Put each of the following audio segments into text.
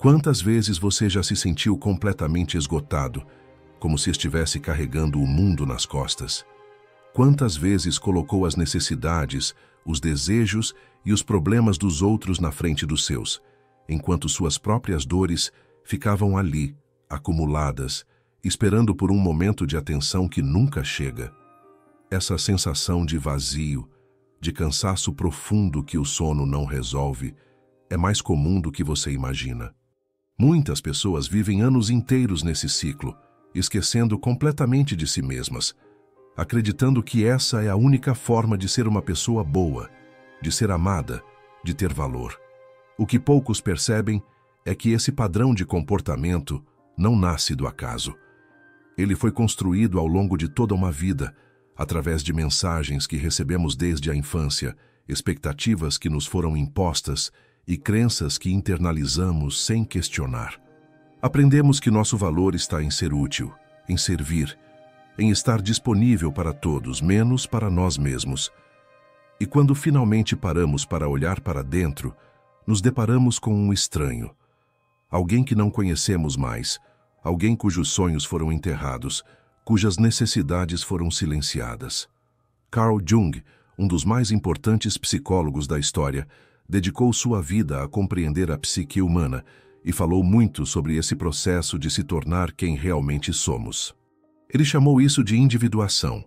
Quantas vezes você já se sentiu completamente esgotado, como se estivesse carregando o mundo nas costas? Quantas vezes colocou as necessidades, os desejos e os problemas dos outros na frente dos seus, enquanto suas próprias dores ficavam ali, acumuladas, esperando por um momento de atenção que nunca chega? Essa sensação de vazio, de cansaço profundo que o sono não resolve, é mais comum do que você imagina. Muitas pessoas vivem anos inteiros nesse ciclo, esquecendo completamente de si mesmas, acreditando que essa é a única forma de ser uma pessoa boa, de ser amada, de ter valor. O que poucos percebem é que esse padrão de comportamento não nasce do acaso. Ele foi construído ao longo de toda uma vida, através de mensagens que recebemos desde a infância, expectativas que nos foram impostas e crenças que internalizamos sem questionar. Aprendemos que nosso valor está em ser útil, em servir, em estar disponível para todos, menos para nós mesmos. E quando finalmente paramos para olhar para dentro, nos deparamos com um estranho. Alguém que não conhecemos mais, alguém cujos sonhos foram enterrados, cujas necessidades foram silenciadas. Carl Jung, um dos mais importantes psicólogos da história, dedicou sua vida a compreender a psique humana e falou muito sobre esse processo de se tornar quem realmente somos. Ele chamou isso de individuação,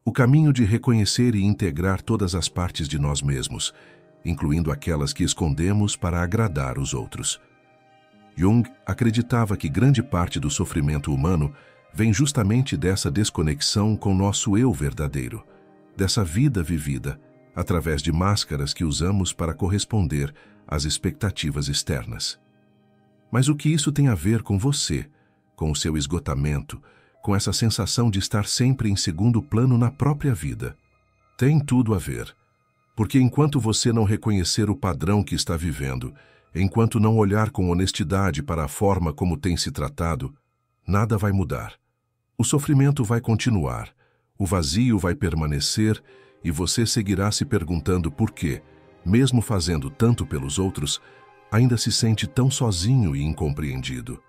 o caminho de reconhecer e integrar todas as partes de nós mesmos, incluindo aquelas que escondemos para agradar os outros. Jung acreditava que grande parte do sofrimento humano vem justamente dessa desconexão com nosso eu verdadeiro, dessa vida vivida, através de máscaras que usamos para corresponder às expectativas externas. Mas o que isso tem a ver com você, com o seu esgotamento, com essa sensação de estar sempre em segundo plano na própria vida? Tem tudo a ver. Porque enquanto você não reconhecer o padrão que está vivendo, enquanto não olhar com honestidade para a forma como tem se tratado, nada vai mudar. O sofrimento vai continuar, o vazio vai permanecer e você seguirá se perguntando por que, mesmo fazendo tanto pelos outros, ainda se sente tão sozinho e incompreendido.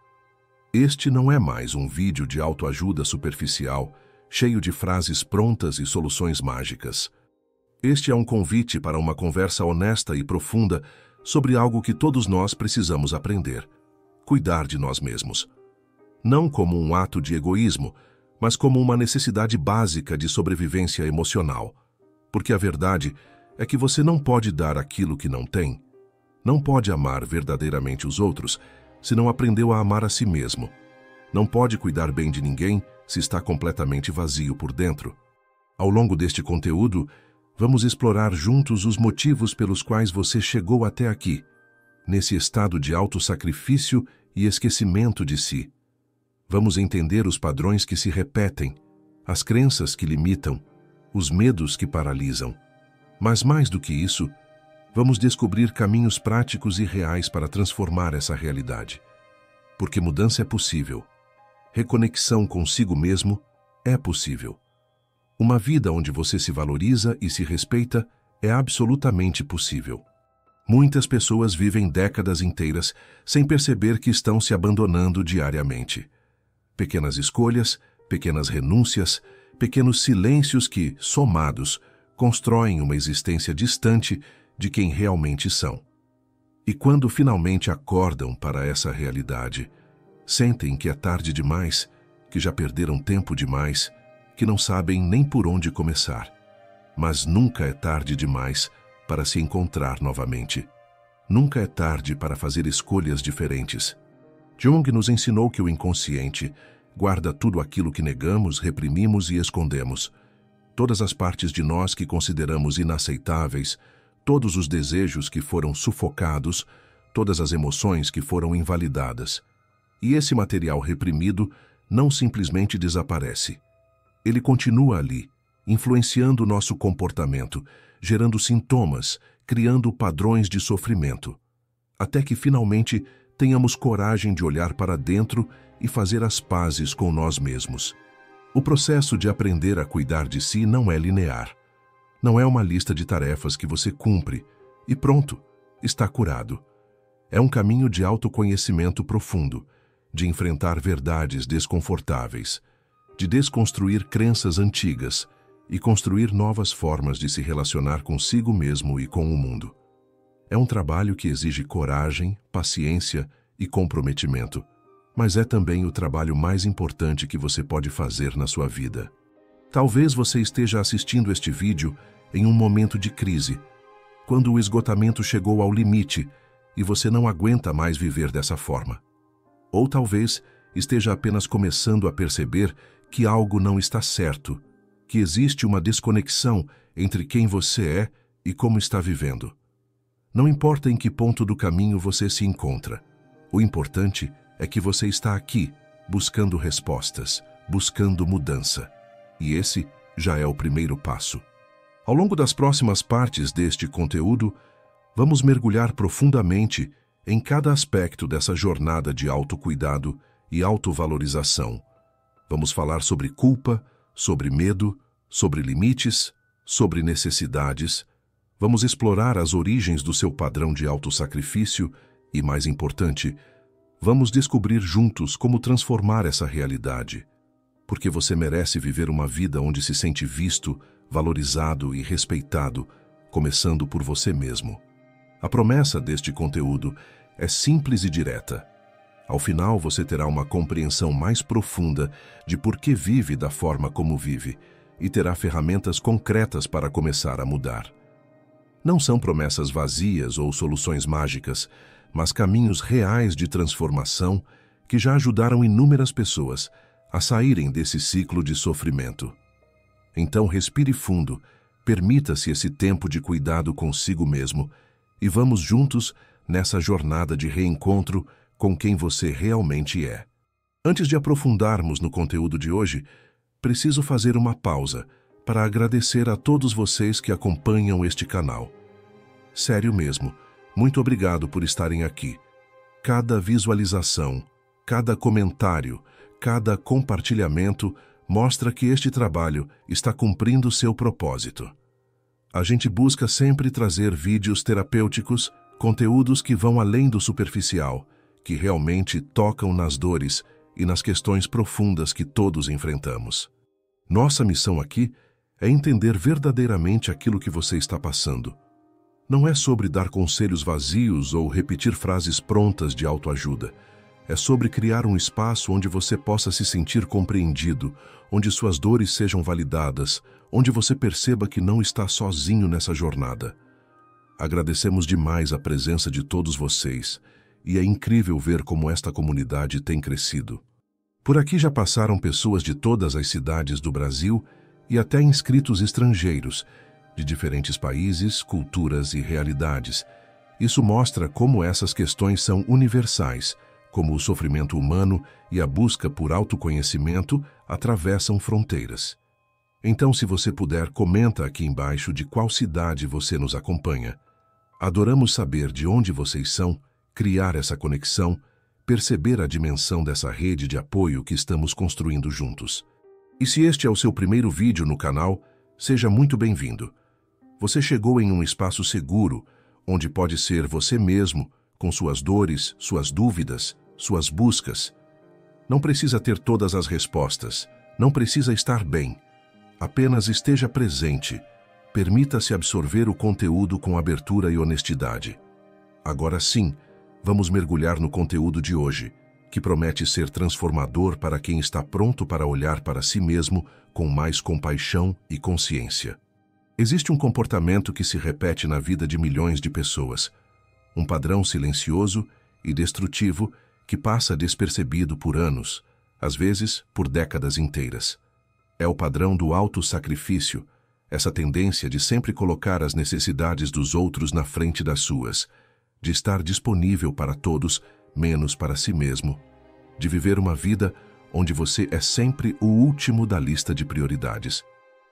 Este não é mais um vídeo de autoajuda superficial, cheio de frases prontas e soluções mágicas. Este é um convite para uma conversa honesta e profunda sobre algo que todos nós precisamos aprender: cuidar de nós mesmos. Não como um ato de egoísmo, mas como uma necessidade básica de sobrevivência emocional. Porque a verdade é que você não pode dar aquilo que não tem. Não pode amar verdadeiramente os outros se não aprendeu a amar a si mesmo. Não pode cuidar bem de ninguém se está completamente vazio por dentro. Ao longo deste conteúdo, vamos explorar juntos os motivos pelos quais você chegou até aqui, nesse estado de autossacrifício e esquecimento de si. Vamos entender os padrões que se repetem, as crenças que limitam, os medos que paralisam. Mas mais do que isso, vamos descobrir caminhos práticos e reais para transformar essa realidade. Porque mudança é possível. Reconexão consigo mesmo é possível. Uma vida onde você se valoriza e se respeita é absolutamente possível. Muitas pessoas vivem décadas inteiras sem perceber que estão se abandonando diariamente. Pequenas escolhas, pequenas renúncias, pequenos silêncios que, somados, constroem uma existência distante de quem realmente são. E quando finalmente acordam para essa realidade, sentem que é tarde demais, que já perderam tempo demais, que não sabem nem por onde começar. Mas nunca é tarde demais para se encontrar novamente. Nunca é tarde para fazer escolhas diferentes. Jung nos ensinou que o inconsciente guarda tudo aquilo que negamos, reprimimos e escondemos. Todas as partes de nós que consideramos inaceitáveis, todos os desejos que foram sufocados, todas as emoções que foram invalidadas. E esse material reprimido não simplesmente desaparece. Ele continua ali, influenciando o nosso comportamento, gerando sintomas, criando padrões de sofrimento, até que finalmente tenhamos coragem de olhar para dentro e fazer as pazes com nós mesmos. O processo de aprender a cuidar de si não é linear. Não é uma lista de tarefas que você cumpre e pronto, está curado. É um caminho de autoconhecimento profundo, de enfrentar verdades desconfortáveis, de desconstruir crenças antigas e construir novas formas de se relacionar consigo mesmo e com o mundo. É um trabalho que exige coragem, paciência e comprometimento, mas é também o trabalho mais importante que você pode fazer na sua vida. Talvez você esteja assistindo este vídeo em um momento de crise, quando o esgotamento chegou ao limite e você não aguenta mais viver dessa forma. Ou talvez esteja apenas começando a perceber que algo não está certo, que existe uma desconexão entre quem você é e como está vivendo. Não importa em que ponto do caminho você se encontra, o importante é que você está aqui, buscando respostas, buscando mudança. E esse já é o primeiro passo. Ao longo das próximas partes deste conteúdo, vamos mergulhar profundamente em cada aspecto dessa jornada de autocuidado e autovalorização. Vamos falar sobre culpa, sobre medo, sobre limites, sobre necessidades. Vamos explorar as origens do seu padrão de autossacrifício e, mais importante, vamos descobrir juntos como transformar essa realidade. Porque você merece viver uma vida onde se sente visto, valorizado e respeitado, começando por você mesmo. A promessa deste conteúdo é simples e direta. Ao final, você terá uma compreensão mais profunda de por que vive da forma como vive e terá ferramentas concretas para começar a mudar. Não são promessas vazias ou soluções mágicas, mas caminhos reais de transformação que já ajudaram inúmeras pessoas a saírem desse ciclo de sofrimento. Então, respire fundo, permita-se esse tempo de cuidado consigo mesmo e vamos juntos nessa jornada de reencontro com quem você realmente é. Antes de aprofundarmos no conteúdo de hoje, preciso fazer uma pausa para agradecer a todos vocês que acompanham este canal. Sério mesmo, muito obrigado por estarem aqui. Cada visualização, cada comentário, cada compartilhamento mostra que este trabalho está cumprindo seu propósito. A gente busca sempre trazer vídeos terapêuticos, conteúdos que vão além do superficial, que realmente tocam nas dores e nas questões profundas que todos enfrentamos. Nossa missão aqui é entender verdadeiramente aquilo que você está passando. Não é sobre dar conselhos vazios ou repetir frases prontas de autoajuda. É sobre criar um espaço onde você possa se sentir compreendido, onde suas dores sejam validadas, onde você perceba que não está sozinho nessa jornada. Agradecemos demais a presença de todos vocês, e é incrível ver como esta comunidade tem crescido. Por aqui já passaram pessoas de todas as cidades do Brasil e até inscritos estrangeiros, de diferentes países, culturas e realidades. Isso mostra como essas questões são universais, como o sofrimento humano e a busca por autoconhecimento atravessam fronteiras. Então, se você puder, comenta aqui embaixo de qual cidade você nos acompanha. Adoramos saber de onde vocês são, criar essa conexão, perceber a dimensão dessa rede de apoio que estamos construindo juntos. E se este é o seu primeiro vídeo no canal, seja muito bem-vindo. Você chegou em um espaço seguro, onde pode ser você mesmo, com suas dores, suas dúvidas, suas buscas. Não precisa ter todas as respostas, não precisa estar bem. Apenas esteja presente. Permita-se absorver o conteúdo com abertura e honestidade. Agora sim, vamos mergulhar no conteúdo de hoje, que promete ser transformador para quem está pronto para olhar para si mesmo com mais compaixão e consciência. Existe um comportamento que se repete na vida de milhões de pessoas, um padrão silencioso e destrutivo que passa despercebido por anos, às vezes por décadas inteiras. É o padrão do autossacrifício, essa tendência de sempre colocar as necessidades dos outros na frente das suas, de estar disponível para todos, menos para si mesmo, de viver uma vida onde você é sempre o último da lista de prioridades.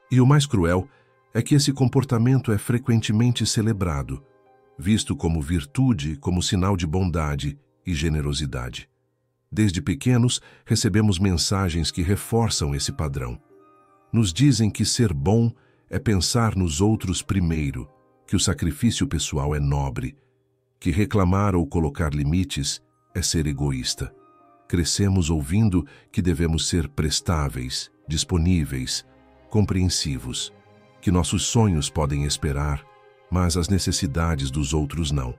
E o mais cruel é que esse comportamento é frequentemente celebrado, visto como virtude, como sinal de bondade e generosidade. Desde pequenos, recebemos mensagens que reforçam esse padrão. Nos dizem que ser bom é pensar nos outros primeiro, que o sacrifício pessoal é nobre, que reclamar ou colocar limites é ser egoísta. Crescemos ouvindo que devemos ser prestáveis, disponíveis, compreensivos, que nossos sonhos podem esperar, mas as necessidades dos outros não.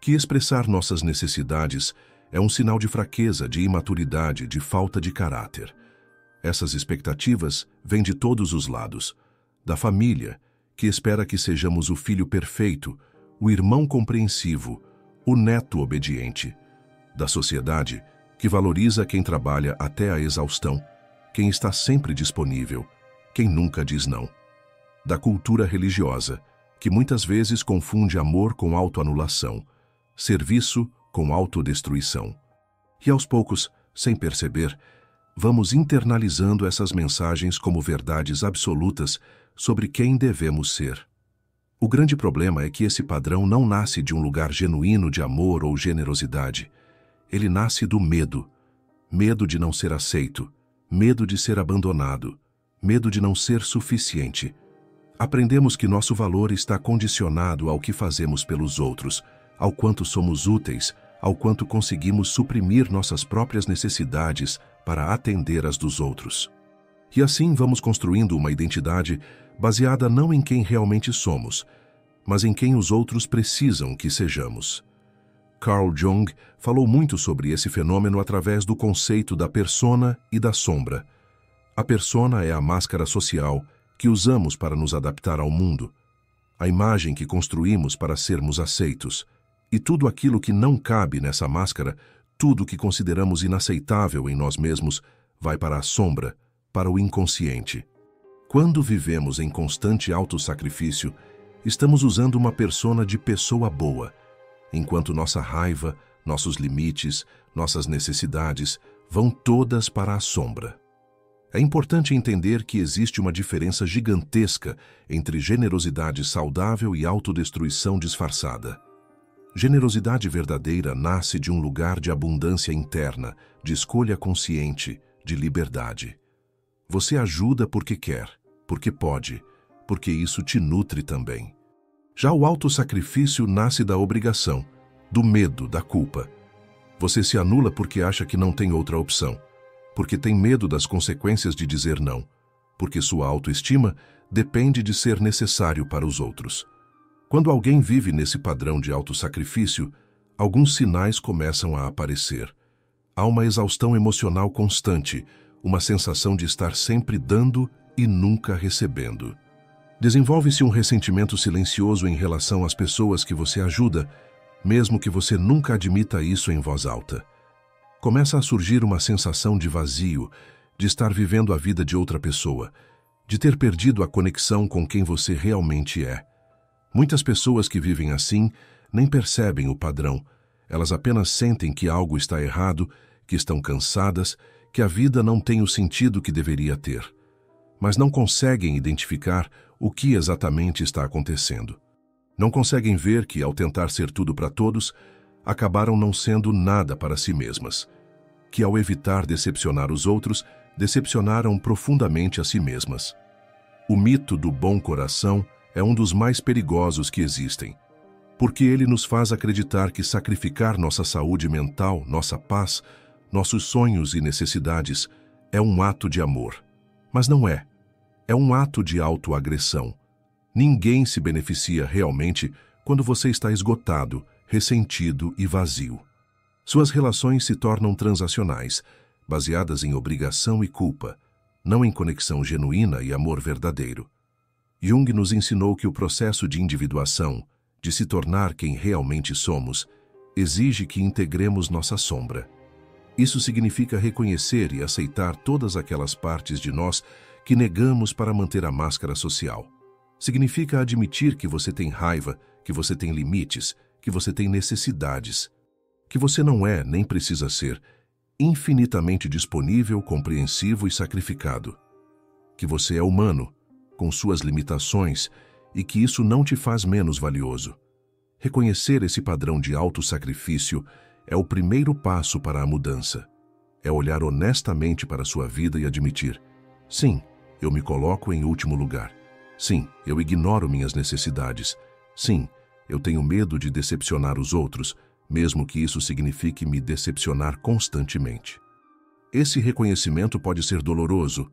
Que expressar nossas necessidades é um sinal de fraqueza, de imaturidade, de falta de caráter. Essas expectativas vêm de todos os lados. Da família, que espera que sejamos o filho perfeito, o irmão compreensivo, o neto obediente. Da sociedade, que valoriza quem trabalha até a exaustão, quem está sempre disponível, quem nunca diz não. Da cultura religiosa, que muitas vezes confunde amor com autoanulação, serviço com autodestruição. E aos poucos, sem perceber, vamos internalizando essas mensagens como verdades absolutas sobre quem devemos ser. O grande problema é que esse padrão não nasce de um lugar genuíno de amor ou generosidade. Ele nasce do medo. Medo de não ser aceito, medo de ser abandonado, medo de não ser suficiente. Aprendemos que nosso valor está condicionado ao que fazemos pelos outros, ao quanto somos úteis, ao quanto conseguimos suprimir nossas próprias necessidades para atender as dos outros. E assim vamos construindo uma identidade baseada não em quem realmente somos, mas em quem os outros precisam que sejamos. Carl Jung falou muito sobre esse fenômeno através do conceito da persona e da sombra. A persona é a máscara social que usamos para nos adaptar ao mundo, a imagem que construímos para sermos aceitos, e tudo aquilo que não cabe nessa máscara, tudo que consideramos inaceitável em nós mesmos, vai para a sombra, para o inconsciente. Quando vivemos em constante autossacrifício, estamos usando uma persona de pessoa boa, enquanto nossa raiva, nossos limites, nossas necessidades vão todas para a sombra. É importante entender que existe uma diferença gigantesca entre generosidade saudável e autodestruição disfarçada. Generosidade verdadeira nasce de um lugar de abundância interna, de escolha consciente, de liberdade. Você ajuda porque quer, porque pode, porque isso te nutre também. Já o autossacrifício nasce da obrigação, do medo, da culpa. Você se anula porque acha que não tem outra opção, porque tem medo das consequências de dizer não, porque sua autoestima depende de ser necessário para os outros. Quando alguém vive nesse padrão de autossacrifício, alguns sinais começam a aparecer. Há uma exaustão emocional constante, uma sensação de estar sempre dando e nunca recebendo. Desenvolve-se um ressentimento silencioso em relação às pessoas que você ajuda, mesmo que você nunca admita isso em voz alta. Começa a surgir uma sensação de vazio, de estar vivendo a vida de outra pessoa, de ter perdido a conexão com quem você realmente é. Muitas pessoas que vivem assim nem percebem o padrão. Elas apenas sentem que algo está errado, que estão cansadas, que a vida não tem o sentido que deveria ter. Mas não conseguem identificar o que exatamente está acontecendo. Não conseguem ver que, ao tentar ser tudo para todos, acabaram não sendo nada para si mesmas. Que, ao evitar decepcionar os outros, decepcionaram profundamente a si mesmas. O mito do bom coração é um dos mais perigosos que existem, porque ele nos faz acreditar que sacrificar nossa saúde mental, nossa paz, nossos sonhos e necessidades é um ato de amor. Mas não é. É um ato de autoagressão. Ninguém se beneficia realmente quando você está esgotado, ressentido e vazio. Suas relações se tornam transacionais, baseadas em obrigação e culpa, não em conexão genuína e amor verdadeiro. Jung nos ensinou que o processo de individuação, de se tornar quem realmente somos, exige que integremos nossa sombra. Isso significa reconhecer e aceitar todas aquelas partes de nós que negamos para manter a máscara social. Significa admitir que você tem raiva, que você tem limites, que você tem necessidades, que você não é, nem precisa ser, infinitamente disponível, compreensivo e sacrificado, que você é humano, com suas limitações, e que isso não te faz menos valioso. Reconhecer esse padrão de autossacrifício é o primeiro passo para a mudança. É olhar honestamente para a sua vida e admitir: sim, eu me coloco em último lugar. Sim, eu ignoro minhas necessidades. Sim, Eu tenho medo de decepcionar os outros, mesmo que isso signifique me decepcionar constantemente. Esse reconhecimento pode ser doloroso,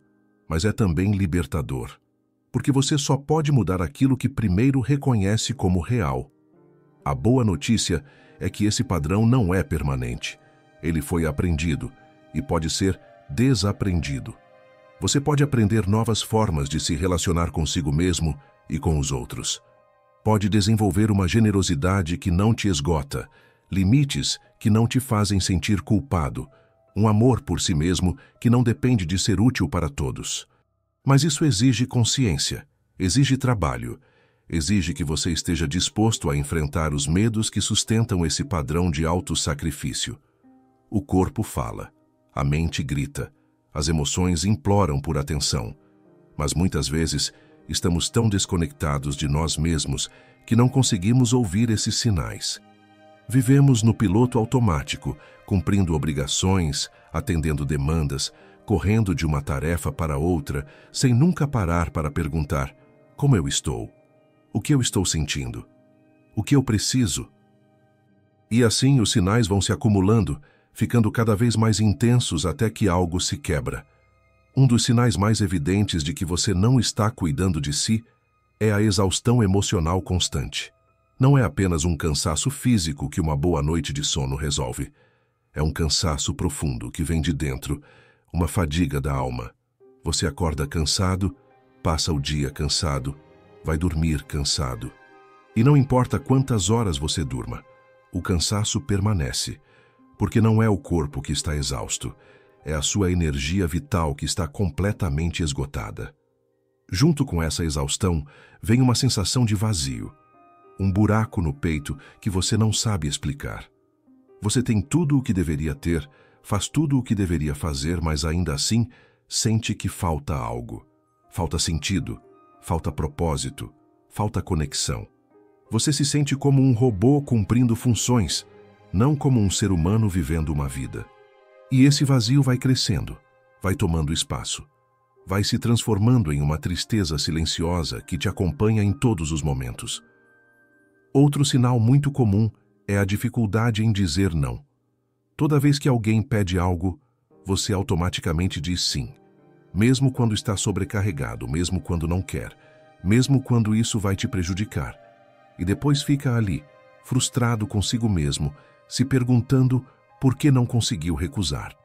mas é também libertador, porque você só pode mudar aquilo que primeiro reconhece como real. A boa notícia é que esse padrão não é permanente. Ele foi aprendido e pode ser desaprendido. Você pode aprender novas formas de se relacionar consigo mesmo e com os outros. Pode desenvolver uma generosidade que não te esgota, limites que não te fazem sentir culpado, um amor por si mesmo que não depende de ser útil para todos. Mas isso exige consciência, exige trabalho, exige que você esteja disposto a enfrentar os medos que sustentam esse padrão de autossacrifício. O corpo fala, a mente grita, as emoções imploram por atenção, mas muitas vezes estamos tão desconectados de nós mesmos que não conseguimos ouvir esses sinais. Vivemos no piloto automático, cumprindo obrigações, atendendo demandas, correndo de uma tarefa para outra, sem nunca parar para perguntar: como eu estou? O que eu estou sentindo? O que eu preciso? E assim os sinais vão se acumulando, ficando cada vez mais intensos até que algo se quebra. Um dos sinais mais evidentes de que você não está cuidando de si é a exaustão emocional constante. Não é apenas um cansaço físico que uma boa noite de sono resolve. É um cansaço profundo que vem de dentro, uma fadiga da alma. Você acorda cansado, passa o dia cansado, vai dormir cansado. E não importa quantas horas você durma, o cansaço permanece, porque não é o corpo que está exausto, é a sua energia vital que está completamente esgotada. Junto com essa exaustão, vem uma sensação de vazio, um buraco no peito que você não sabe explicar. Você tem tudo o que deveria ter, faz tudo o que deveria fazer, mas ainda assim sente que falta algo. Falta sentido, falta propósito, falta conexão. Você se sente como um robô cumprindo funções, não como um ser humano vivendo uma vida. E esse vazio vai crescendo, vai tomando espaço, vai se transformando em uma tristeza silenciosa que te acompanha em todos os momentos. Outro sinal muito comum é a dificuldade em dizer não. Toda vez que alguém pede algo, você automaticamente diz sim, mesmo quando está sobrecarregado, mesmo quando não quer, mesmo quando isso vai te prejudicar. E depois fica ali, frustrado consigo mesmo, se perguntando por que não conseguiu recusar.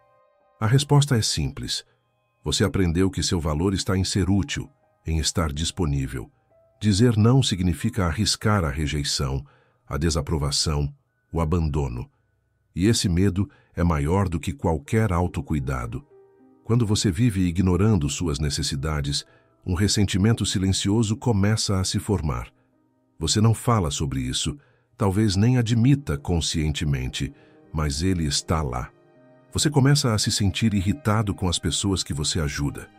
A resposta é simples. Você aprendeu que seu valor está em ser útil, em estar disponível. Dizer não significa arriscar a rejeição, a desaprovação, o abandono. E esse medo é maior do que qualquer autocuidado. Quando você vive ignorando suas necessidades, um ressentimento silencioso começa a se formar. Você não fala sobre isso, talvez nem admita conscientemente, mas ele está lá. Você começa a se sentir irritado com as pessoas que você ajuda,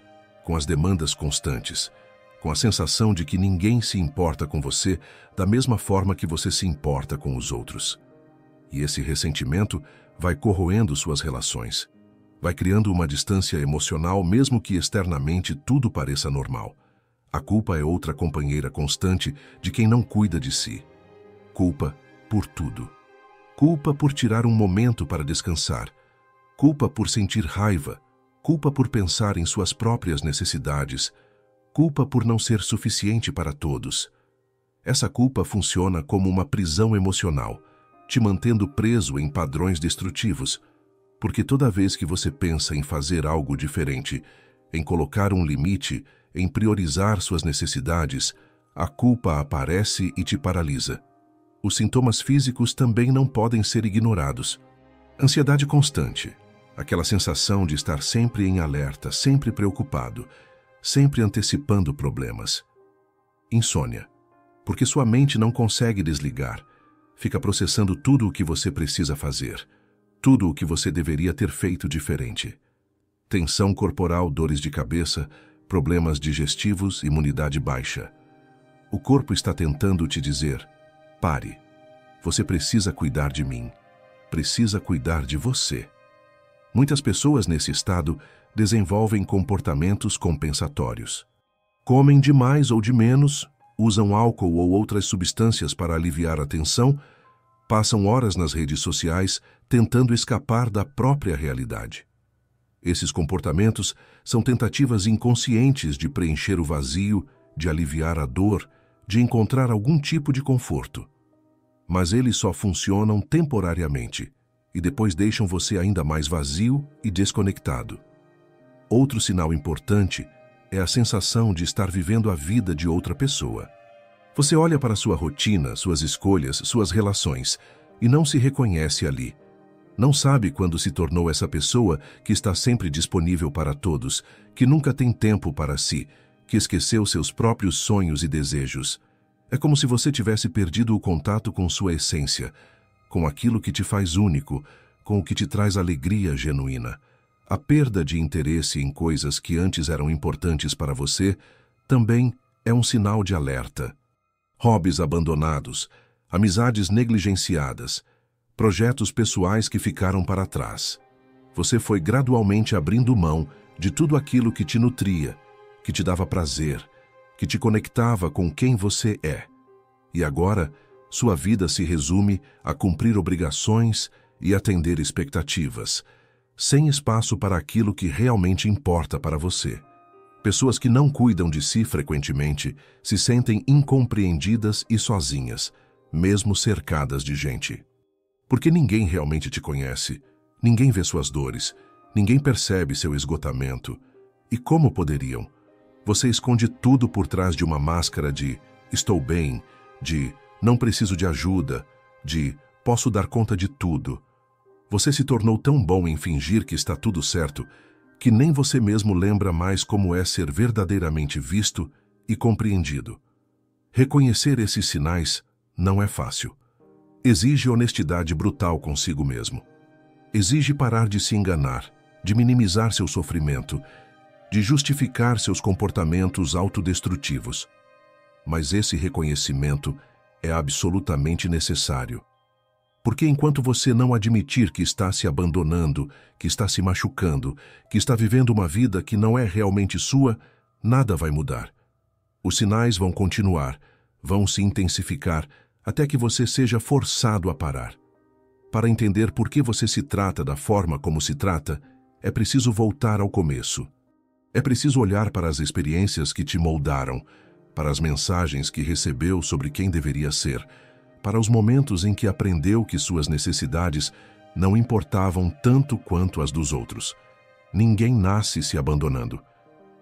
com as demandas constantes, com a sensação de que ninguém se importa com você da mesma forma que você se importa com os outros. E esse ressentimento vai corroendo suas relações, vai criando uma distância emocional mesmo que externamente tudo pareça normal. A culpa é outra companheira constante de quem não cuida de si. Culpa por tudo. Culpa por tirar um momento para descansar. Culpa por sentir raiva. Culpa por pensar em suas próprias necessidades. Culpa por não ser suficiente para todos. Essa culpa funciona como uma prisão emocional, te mantendo preso em padrões destrutivos, porque toda vez que você pensa em fazer algo diferente, em colocar um limite, em priorizar suas necessidades, a culpa aparece e te paralisa. Os sintomas físicos também não podem ser ignorados. Ansiedade constante, aquela sensação de estar sempre em alerta, sempre preocupado, sempre antecipando problemas. Insônia, porque sua mente não consegue desligar, fica processando tudo o que você precisa fazer, tudo o que você deveria ter feito diferente. Tensão corporal, dores de cabeça, problemas digestivos, imunidade baixa. O corpo está tentando te dizer: pare, você precisa cuidar de mim, precisa cuidar de você. Muitas pessoas nesse estado desenvolvem comportamentos compensatórios. Comem de mais ou de menos, usam álcool ou outras substâncias para aliviar a tensão, passam horas nas redes sociais tentando escapar da própria realidade. Esses comportamentos são tentativas inconscientes de preencher o vazio, de aliviar a dor, de encontrar algum tipo de conforto. Mas eles só funcionam temporariamente e depois deixam você ainda mais vazio e desconectado. Outro sinal importante é a sensação de estar vivendo a vida de outra pessoa. Você olha para sua rotina, suas escolhas, suas relações e não se reconhece ali. Não sabe quando se tornou essa pessoa que está sempre disponível para todos, que nunca tem tempo para si, que esqueceu seus próprios sonhos e desejos. É como se você tivesse perdido o contato com sua essência, com aquilo que te faz único, com o que te traz alegria genuína. A perda de interesse em coisas que antes eram importantes para você também é um sinal de alerta. Hobbies abandonados, amizades negligenciadas, projetos pessoais que ficaram para trás. Você foi gradualmente abrindo mão de tudo aquilo que te nutria, que te dava prazer, que te conectava com quem você é. E agora, sua vida se resume a cumprir obrigações e atender expectativas, sem espaço para aquilo que realmente importa para você. Pessoas que não cuidam de si frequentemente se sentem incompreendidas e sozinhas, mesmo cercadas de gente. Porque ninguém realmente te conhece, ninguém vê suas dores, ninguém percebe seu esgotamento. E como poderiam? Você esconde tudo por trás de uma máscara de estou bem, de não preciso de ajuda, de posso dar conta de tudo. Você se tornou tão bom em fingir que está tudo certo que nem você mesmo lembra mais como é ser verdadeiramente visto e compreendido. Reconhecer esses sinais não é fácil. Exige honestidade brutal consigo mesmo. Exige parar de se enganar, de minimizar seu sofrimento, de justificar seus comportamentos autodestrutivos. Mas esse reconhecimento é absolutamente necessário. Porque enquanto você não admitir que está se abandonando, que está se machucando, que está vivendo uma vida que não é realmente sua, nada vai mudar. Os sinais vão continuar, vão se intensificar, até que você seja forçado a parar. Para entender por que você se trata da forma como se trata, é preciso voltar ao começo. É preciso olhar para as experiências que te moldaram, para as mensagens que recebeu sobre quem deveria ser, para os momentos em que aprendeu que suas necessidades não importavam tanto quanto as dos outros. Ninguém nasce se abandonando.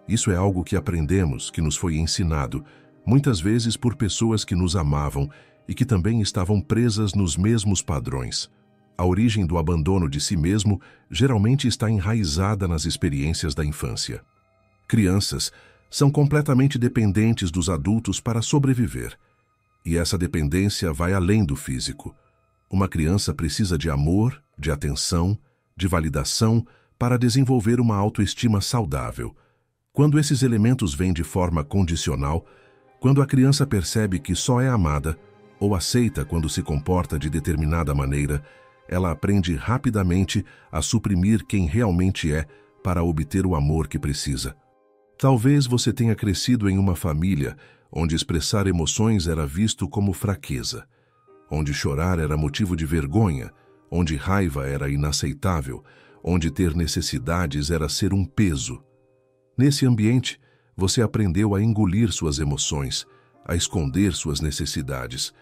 Isso é algo que aprendemos, que nos foi ensinado, muitas vezes por pessoas que nos amavam e que também estavam presas nos mesmos padrões. A origem do abandono de si mesmo geralmente está enraizada nas experiências da infância. Crianças são completamente dependentes dos adultos para sobreviver. E essa dependência vai além do físico. Uma criança precisa de amor, de atenção, de validação para desenvolver uma autoestima saudável. Quando esses elementos vêm de forma condicional, quando a criança percebe que só é amada, ou aceita quando se comporta de determinada maneira, ela aprende rapidamente a suprimir quem realmente é para obter o amor que precisa. Talvez você tenha crescido em uma família onde expressar emoções era visto como fraqueza, onde chorar era motivo de vergonha, onde raiva era inaceitável, onde ter necessidades era ser um peso. Nesse ambiente, você aprendeu a engolir suas emoções, a esconder suas necessidades,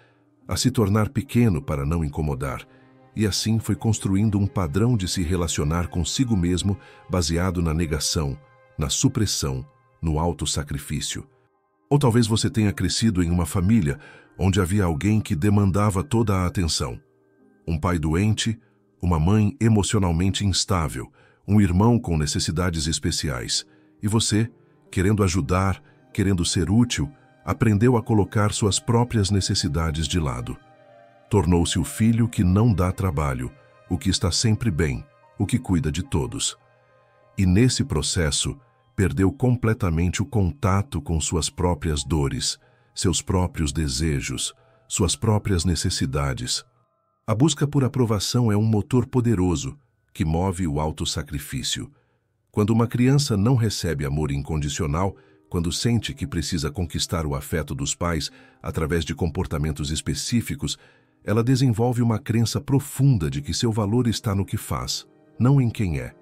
a se tornar pequeno para não incomodar, e assim foi construindo um padrão de se relacionar consigo mesmo baseado na negação, na supressão, no autossacrifício. Ou talvez você tenha crescido em uma família onde havia alguém que demandava toda a atenção. Um pai doente, uma mãe emocionalmente instável, um irmão com necessidades especiais. E você, querendo ajudar, querendo ser útil, aprendeu a colocar suas próprias necessidades de lado. Tornou-se o filho que não dá trabalho, o que está sempre bem, o que cuida de todos. E nesse processo, perdeu completamente o contato com suas próprias dores, seus próprios desejos, suas próprias necessidades. A busca por aprovação é um motor poderoso que move o autossacrifício. Quando uma criança não recebe amor incondicional, quando sente que precisa conquistar o afeto dos pais através de comportamentos específicos, ela desenvolve uma crença profunda de que seu valor está no que faz, não em quem é.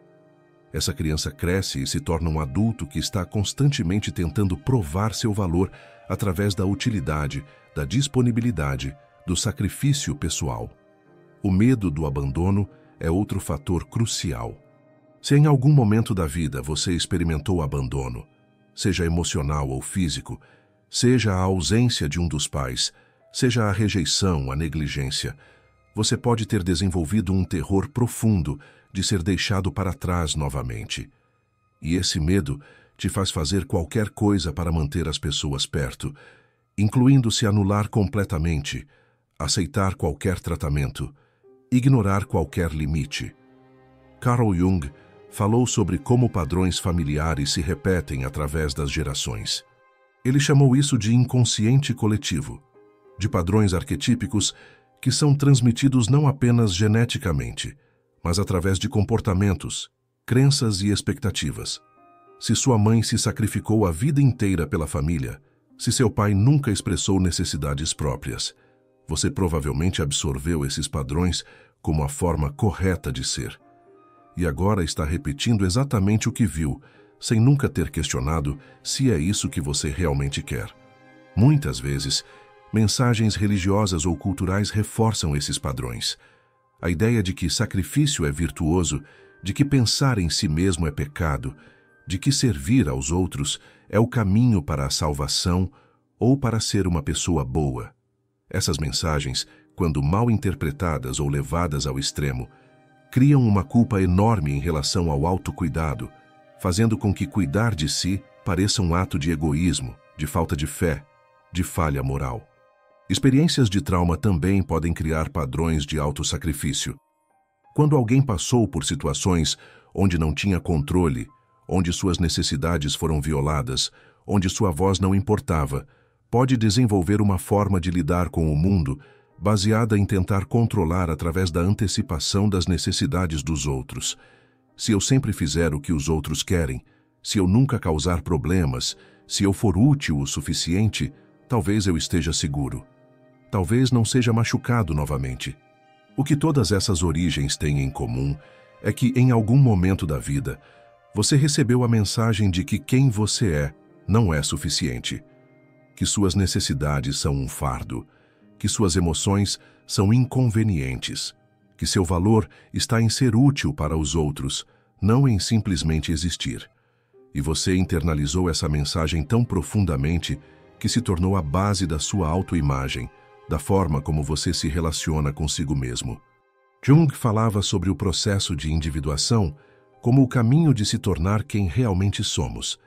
Essa criança cresce e se torna um adulto que está constantemente tentando provar seu valor através da utilidade, da disponibilidade, do sacrifício pessoal. O medo do abandono é outro fator crucial. Se em algum momento da vida você experimentou abandono, seja emocional ou físico, seja a ausência de um dos pais, seja a rejeição, a negligência, você pode ter desenvolvido um terror profundo de ser deixado para trás novamente. E esse medo te faz fazer qualquer coisa para manter as pessoas perto, incluindo se anular completamente, aceitar qualquer tratamento, ignorar qualquer limite. Carl Jung falou sobre como padrões familiares se repetem através das gerações. Ele chamou isso de inconsciente coletivo, de padrões arquetípicos que são transmitidos não apenas geneticamente, mas através de comportamentos, crenças e expectativas. Se sua mãe se sacrificou a vida inteira pela família, se seu pai nunca expressou necessidades próprias, você provavelmente absorveu esses padrões como a forma correta de ser. E agora está repetindo exatamente o que viu, sem nunca ter questionado se é isso que você realmente quer. Muitas vezes, mensagens religiosas ou culturais reforçam esses padrões. A ideia de que sacrifício é virtuoso, de que pensar em si mesmo é pecado, de que servir aos outros é o caminho para a salvação ou para ser uma pessoa boa. Essas mensagens, quando mal interpretadas ou levadas ao extremo, criam uma culpa enorme em relação ao autocuidado, fazendo com que cuidar de si pareça um ato de egoísmo, de falta de fé, de falha moral. Experiências de trauma também podem criar padrões de autossacrifício. Quando alguém passou por situações onde não tinha controle, onde suas necessidades foram violadas, onde sua voz não importava, pode desenvolver uma forma de lidar com o mundo baseada em tentar controlar através da antecipação das necessidades dos outros. Se eu sempre fizer o que os outros querem, se eu nunca causar problemas, se eu for útil o suficiente, talvez eu esteja seguro. Talvez não seja machucado novamente. O que todas essas origens têm em comum é que, em algum momento da vida, você recebeu a mensagem de que quem você é não é suficiente, que suas necessidades são um fardo, que suas emoções são inconvenientes, que seu valor está em ser útil para os outros, não em simplesmente existir. E você internalizou essa mensagem tão profundamente que se tornou a base da sua autoimagem, da forma como você se relaciona consigo mesmo. Jung falava sobre o processo de individuação como o caminho de se tornar quem realmente somos,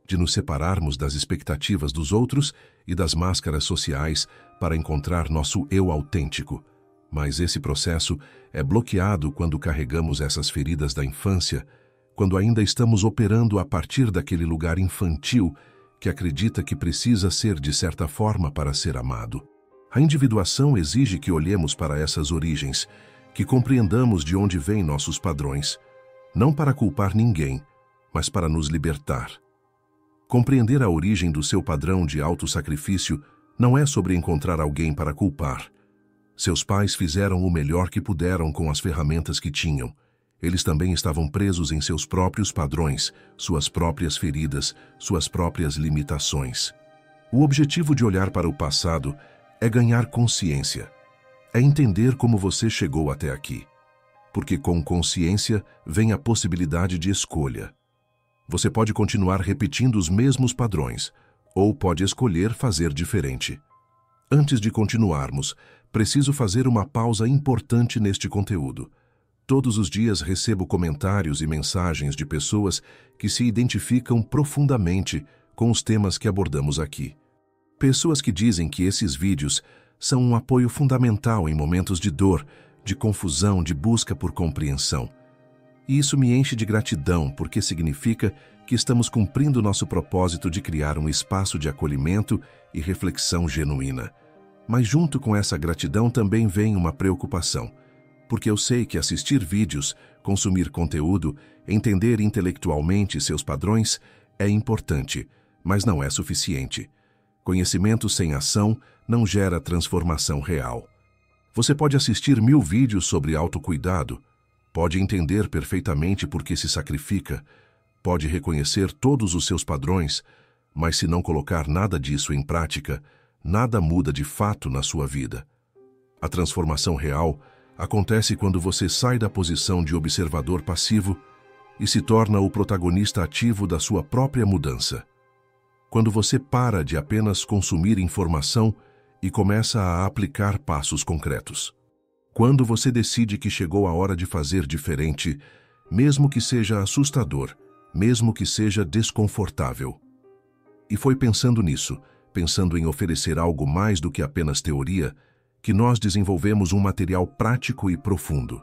de nos separarmos das expectativas dos outros e das máscaras sociais para encontrar nosso eu autêntico. Mas esse processo é bloqueado quando carregamos essas feridas da infância, quando ainda estamos operando a partir daquele lugar infantil que acredita que precisa ser de certa forma para ser amado. A individuação exige que olhemos para essas origens, que compreendamos de onde vêm nossos padrões, não para culpar ninguém, mas para nos libertar. Compreender a origem do seu padrão de autossacrifício não é sobre encontrar alguém para culpar. Seus pais fizeram o melhor que puderam com as ferramentas que tinham. Eles também estavam presos em seus próprios padrões, suas próprias feridas, suas próprias limitações. O objetivo de olhar para o passado é ganhar consciência, é entender como você chegou até aqui. Porque com consciência vem a possibilidade de escolha. Você pode continuar repetindo os mesmos padrões, ou pode escolher fazer diferente. Antes de continuarmos, preciso fazer uma pausa importante neste conteúdo. Todos os dias recebo comentários e mensagens de pessoas que se identificam profundamente com os temas que abordamos aqui. Pessoas que dizem que esses vídeos são um apoio fundamental em momentos de dor, de confusão, de busca por compreensão. E isso me enche de gratidão, porque significa que estamos cumprindo nosso propósito de criar um espaço de acolhimento e reflexão genuína. Mas junto com essa gratidão também vem uma preocupação, porque eu sei que assistir vídeos, consumir conteúdo, entender intelectualmente seus padrões é importante, mas não é suficiente. Conhecimento sem ação não gera transformação real. Você pode assistir 1000 vídeos sobre autocuidado, pode entender perfeitamente por que se sacrifica, pode reconhecer todos os seus padrões, mas se não colocar nada disso em prática, nada muda de fato na sua vida. A transformação real acontece quando você sai da posição de observador passivo e se torna o protagonista ativo da sua própria mudança. Quando você para de apenas consumir informação e começa a aplicar passos concretos. Quando você decide que chegou a hora de fazer diferente, mesmo que seja assustador, mesmo que seja desconfortável. E foi pensando nisso, pensando em oferecer algo mais do que apenas teoria, que nós desenvolvemos um material prático e profundo.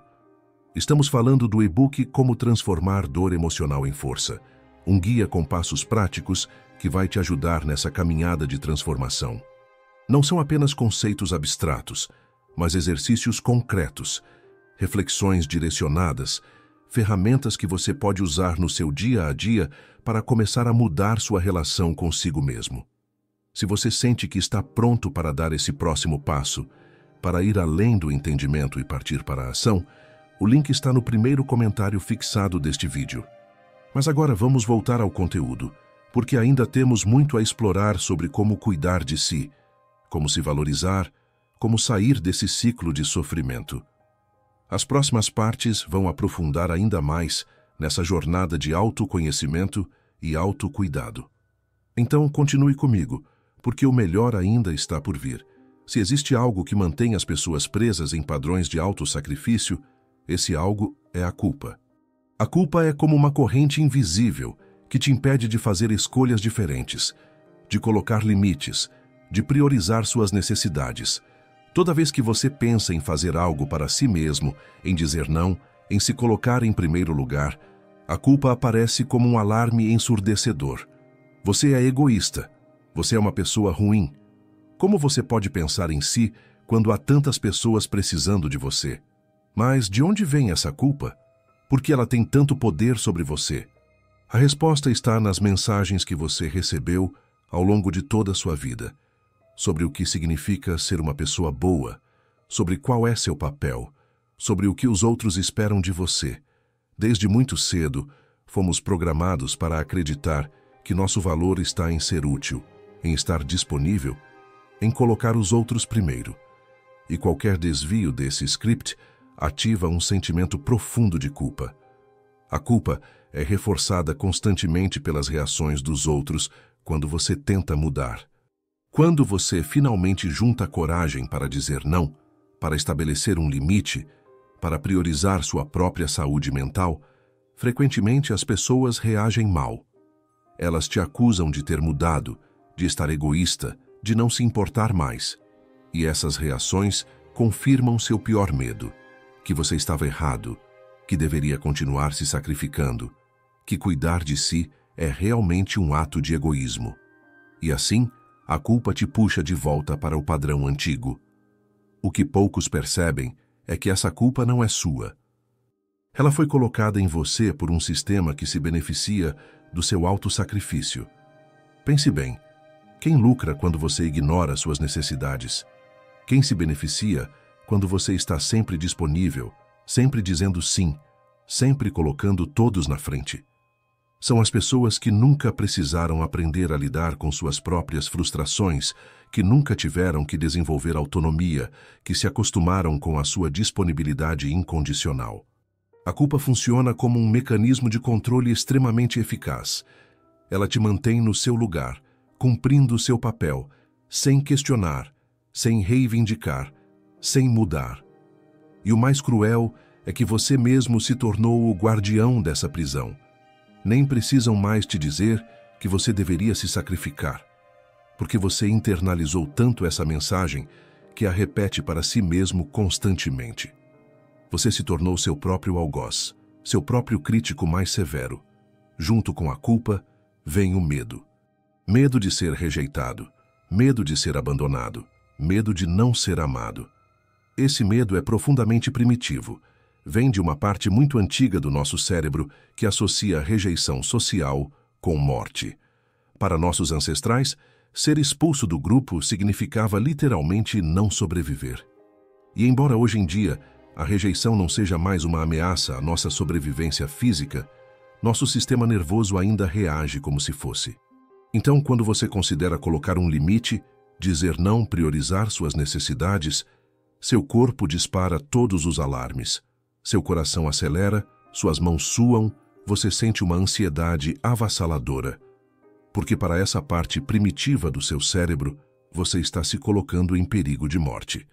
Estamos falando do e-book Como Transformar Dor Emocional em Força, um guia com passos práticos que vai te ajudar nessa caminhada de transformação. Não são apenas conceitos abstratos, mas exercícios concretos, reflexões direcionadas, ferramentas que você pode usar no seu dia a dia para começar a mudar sua relação consigo mesmo. Se você sente que está pronto para dar esse próximo passo, para ir além do entendimento e partir para a ação, o link está no primeiro comentário fixado deste vídeo. Mas agora vamos voltar ao conteúdo, porque ainda temos muito a explorar sobre como cuidar de si, como se valorizar, como sair desse ciclo de sofrimento. As próximas partes vão aprofundar ainda mais nessa jornada de autoconhecimento e autocuidado. Então continue comigo, porque o melhor ainda está por vir. Se existe algo que mantém as pessoas presas em padrões de autossacrifício, esse algo é a culpa. A culpa é como uma corrente invisível que te impede de fazer escolhas diferentes, de colocar limites, de priorizar suas necessidades. Toda vez que você pensa em fazer algo para si mesmo, em dizer não, em se colocar em primeiro lugar, a culpa aparece como um alarme ensurdecedor. Você é egoísta. Você é uma pessoa ruim. Como você pode pensar em si quando há tantas pessoas precisando de você? Mas de onde vem essa culpa? Por que ela tem tanto poder sobre você? A resposta está nas mensagens que você recebeu ao longo de toda a sua vida, sobre o que significa ser uma pessoa boa, sobre qual é seu papel, sobre o que os outros esperam de você. Desde muito cedo, fomos programados para acreditar que nosso valor está em ser útil, em estar disponível, em colocar os outros primeiro. E qualquer desvio desse script ativa um sentimento profundo de culpa. A culpa é reforçada constantemente pelas reações dos outros quando você tenta mudar. Quando você finalmente junta coragem para dizer não, para estabelecer um limite, para priorizar sua própria saúde mental, frequentemente as pessoas reagem mal. Elas te acusam de ter mudado, de estar egoísta, de não se importar mais. E essas reações confirmam seu pior medo, que você estava errado, que deveria continuar se sacrificando, que cuidar de si é realmente um ato de egoísmo. E assim, a culpa te puxa de volta para o padrão antigo. O que poucos percebem é que essa culpa não é sua. Ela foi colocada em você por um sistema que se beneficia do seu autossacrifício. Pense bem, quem lucra quando você ignora suas necessidades? Quem se beneficia quando você está sempre disponível, sempre dizendo sim, sempre colocando todos na frente? São as pessoas que nunca precisaram aprender a lidar com suas próprias frustrações, que nunca tiveram que desenvolver autonomia, que se acostumaram com a sua disponibilidade incondicional. A culpa funciona como um mecanismo de controle extremamente eficaz. Ela te mantém no seu lugar, cumprindo seu papel, sem questionar, sem reivindicar, sem mudar. E o mais cruel é que você mesmo se tornou o guardião dessa prisão. Nem precisam mais te dizer que você deveria se sacrificar, porque você internalizou tanto essa mensagem que a repete para si mesmo constantemente. Você se tornou seu próprio algoz, seu próprio crítico mais severo. Junto com a culpa, vem o medo. Medo de ser rejeitado, medo de ser abandonado, medo de não ser amado. Esse medo é profundamente primitivo. Vem de uma parte muito antiga do nosso cérebro que associa rejeição social com morte. Para nossos ancestrais, ser expulso do grupo significava literalmente não sobreviver. E embora hoje em dia a rejeição não seja mais uma ameaça à nossa sobrevivência física, nosso sistema nervoso ainda reage como se fosse. Então, quando você considera colocar um limite, dizer não, priorizar suas necessidades, seu corpo dispara todos os alarmes. Seu coração acelera, suas mãos suam, você sente uma ansiedade avassaladora. Porque para essa parte primitiva do seu cérebro, você está se colocando em perigo de morte.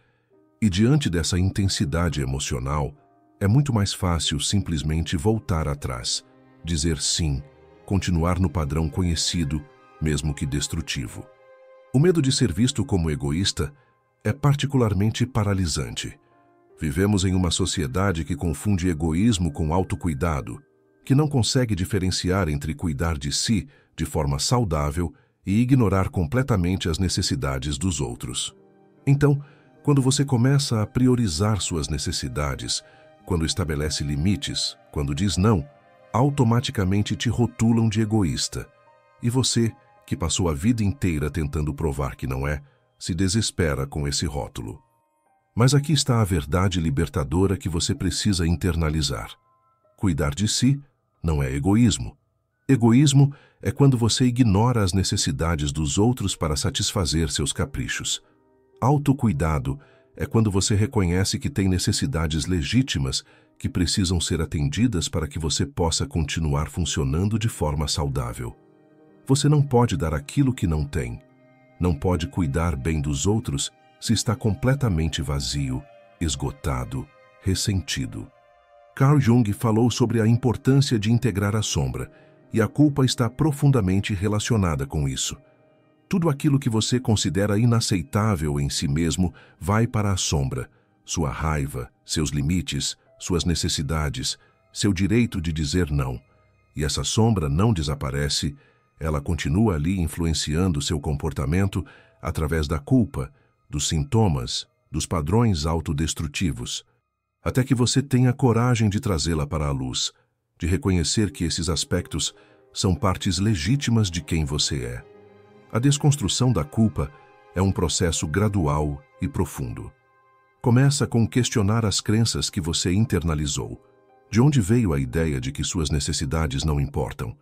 E diante dessa intensidade emocional, é muito mais fácil simplesmente voltar atrás, dizer sim, continuar no padrão conhecido, mesmo que destrutivo. O medo de ser visto como egoísta é particularmente paralisante. Vivemos em uma sociedade que confunde egoísmo com autocuidado, que não consegue diferenciar entre cuidar de si de forma saudável e ignorar completamente as necessidades dos outros. Então, quando você começa a priorizar suas necessidades, quando estabelece limites, quando diz não, automaticamente te rotulam de egoísta. E você, que passou a vida inteira tentando provar que não é, se desespera com esse rótulo. Mas aqui está a verdade libertadora que você precisa internalizar. Cuidar de si não é egoísmo. Egoísmo é quando você ignora as necessidades dos outros para satisfazer seus caprichos. Autocuidado é quando você reconhece que tem necessidades legítimas que precisam ser atendidas para que você possa continuar funcionando de forma saudável. Você não pode dar aquilo que não tem. Não pode cuidar bem dos outros se está completamente vazio, esgotado, ressentido. Carl Jung falou sobre a importância de integrar a sombra, e a culpa está profundamente relacionada com isso. Tudo aquilo que você considera inaceitável em si mesmo vai para a sombra. Sua raiva, seus limites, suas necessidades, seu direito de dizer não. E essa sombra não desaparece, ela continua ali influenciando seu comportamento através da culpa, dos sintomas, dos padrões autodestrutivos, até que você tenha coragem de trazê-la para a luz, de reconhecer que esses aspectos são partes legítimas de quem você é. A desconstrução da culpa é um processo gradual e profundo. Começa com questionar as crenças que você internalizou. De onde veio a ideia de que suas necessidades não importam?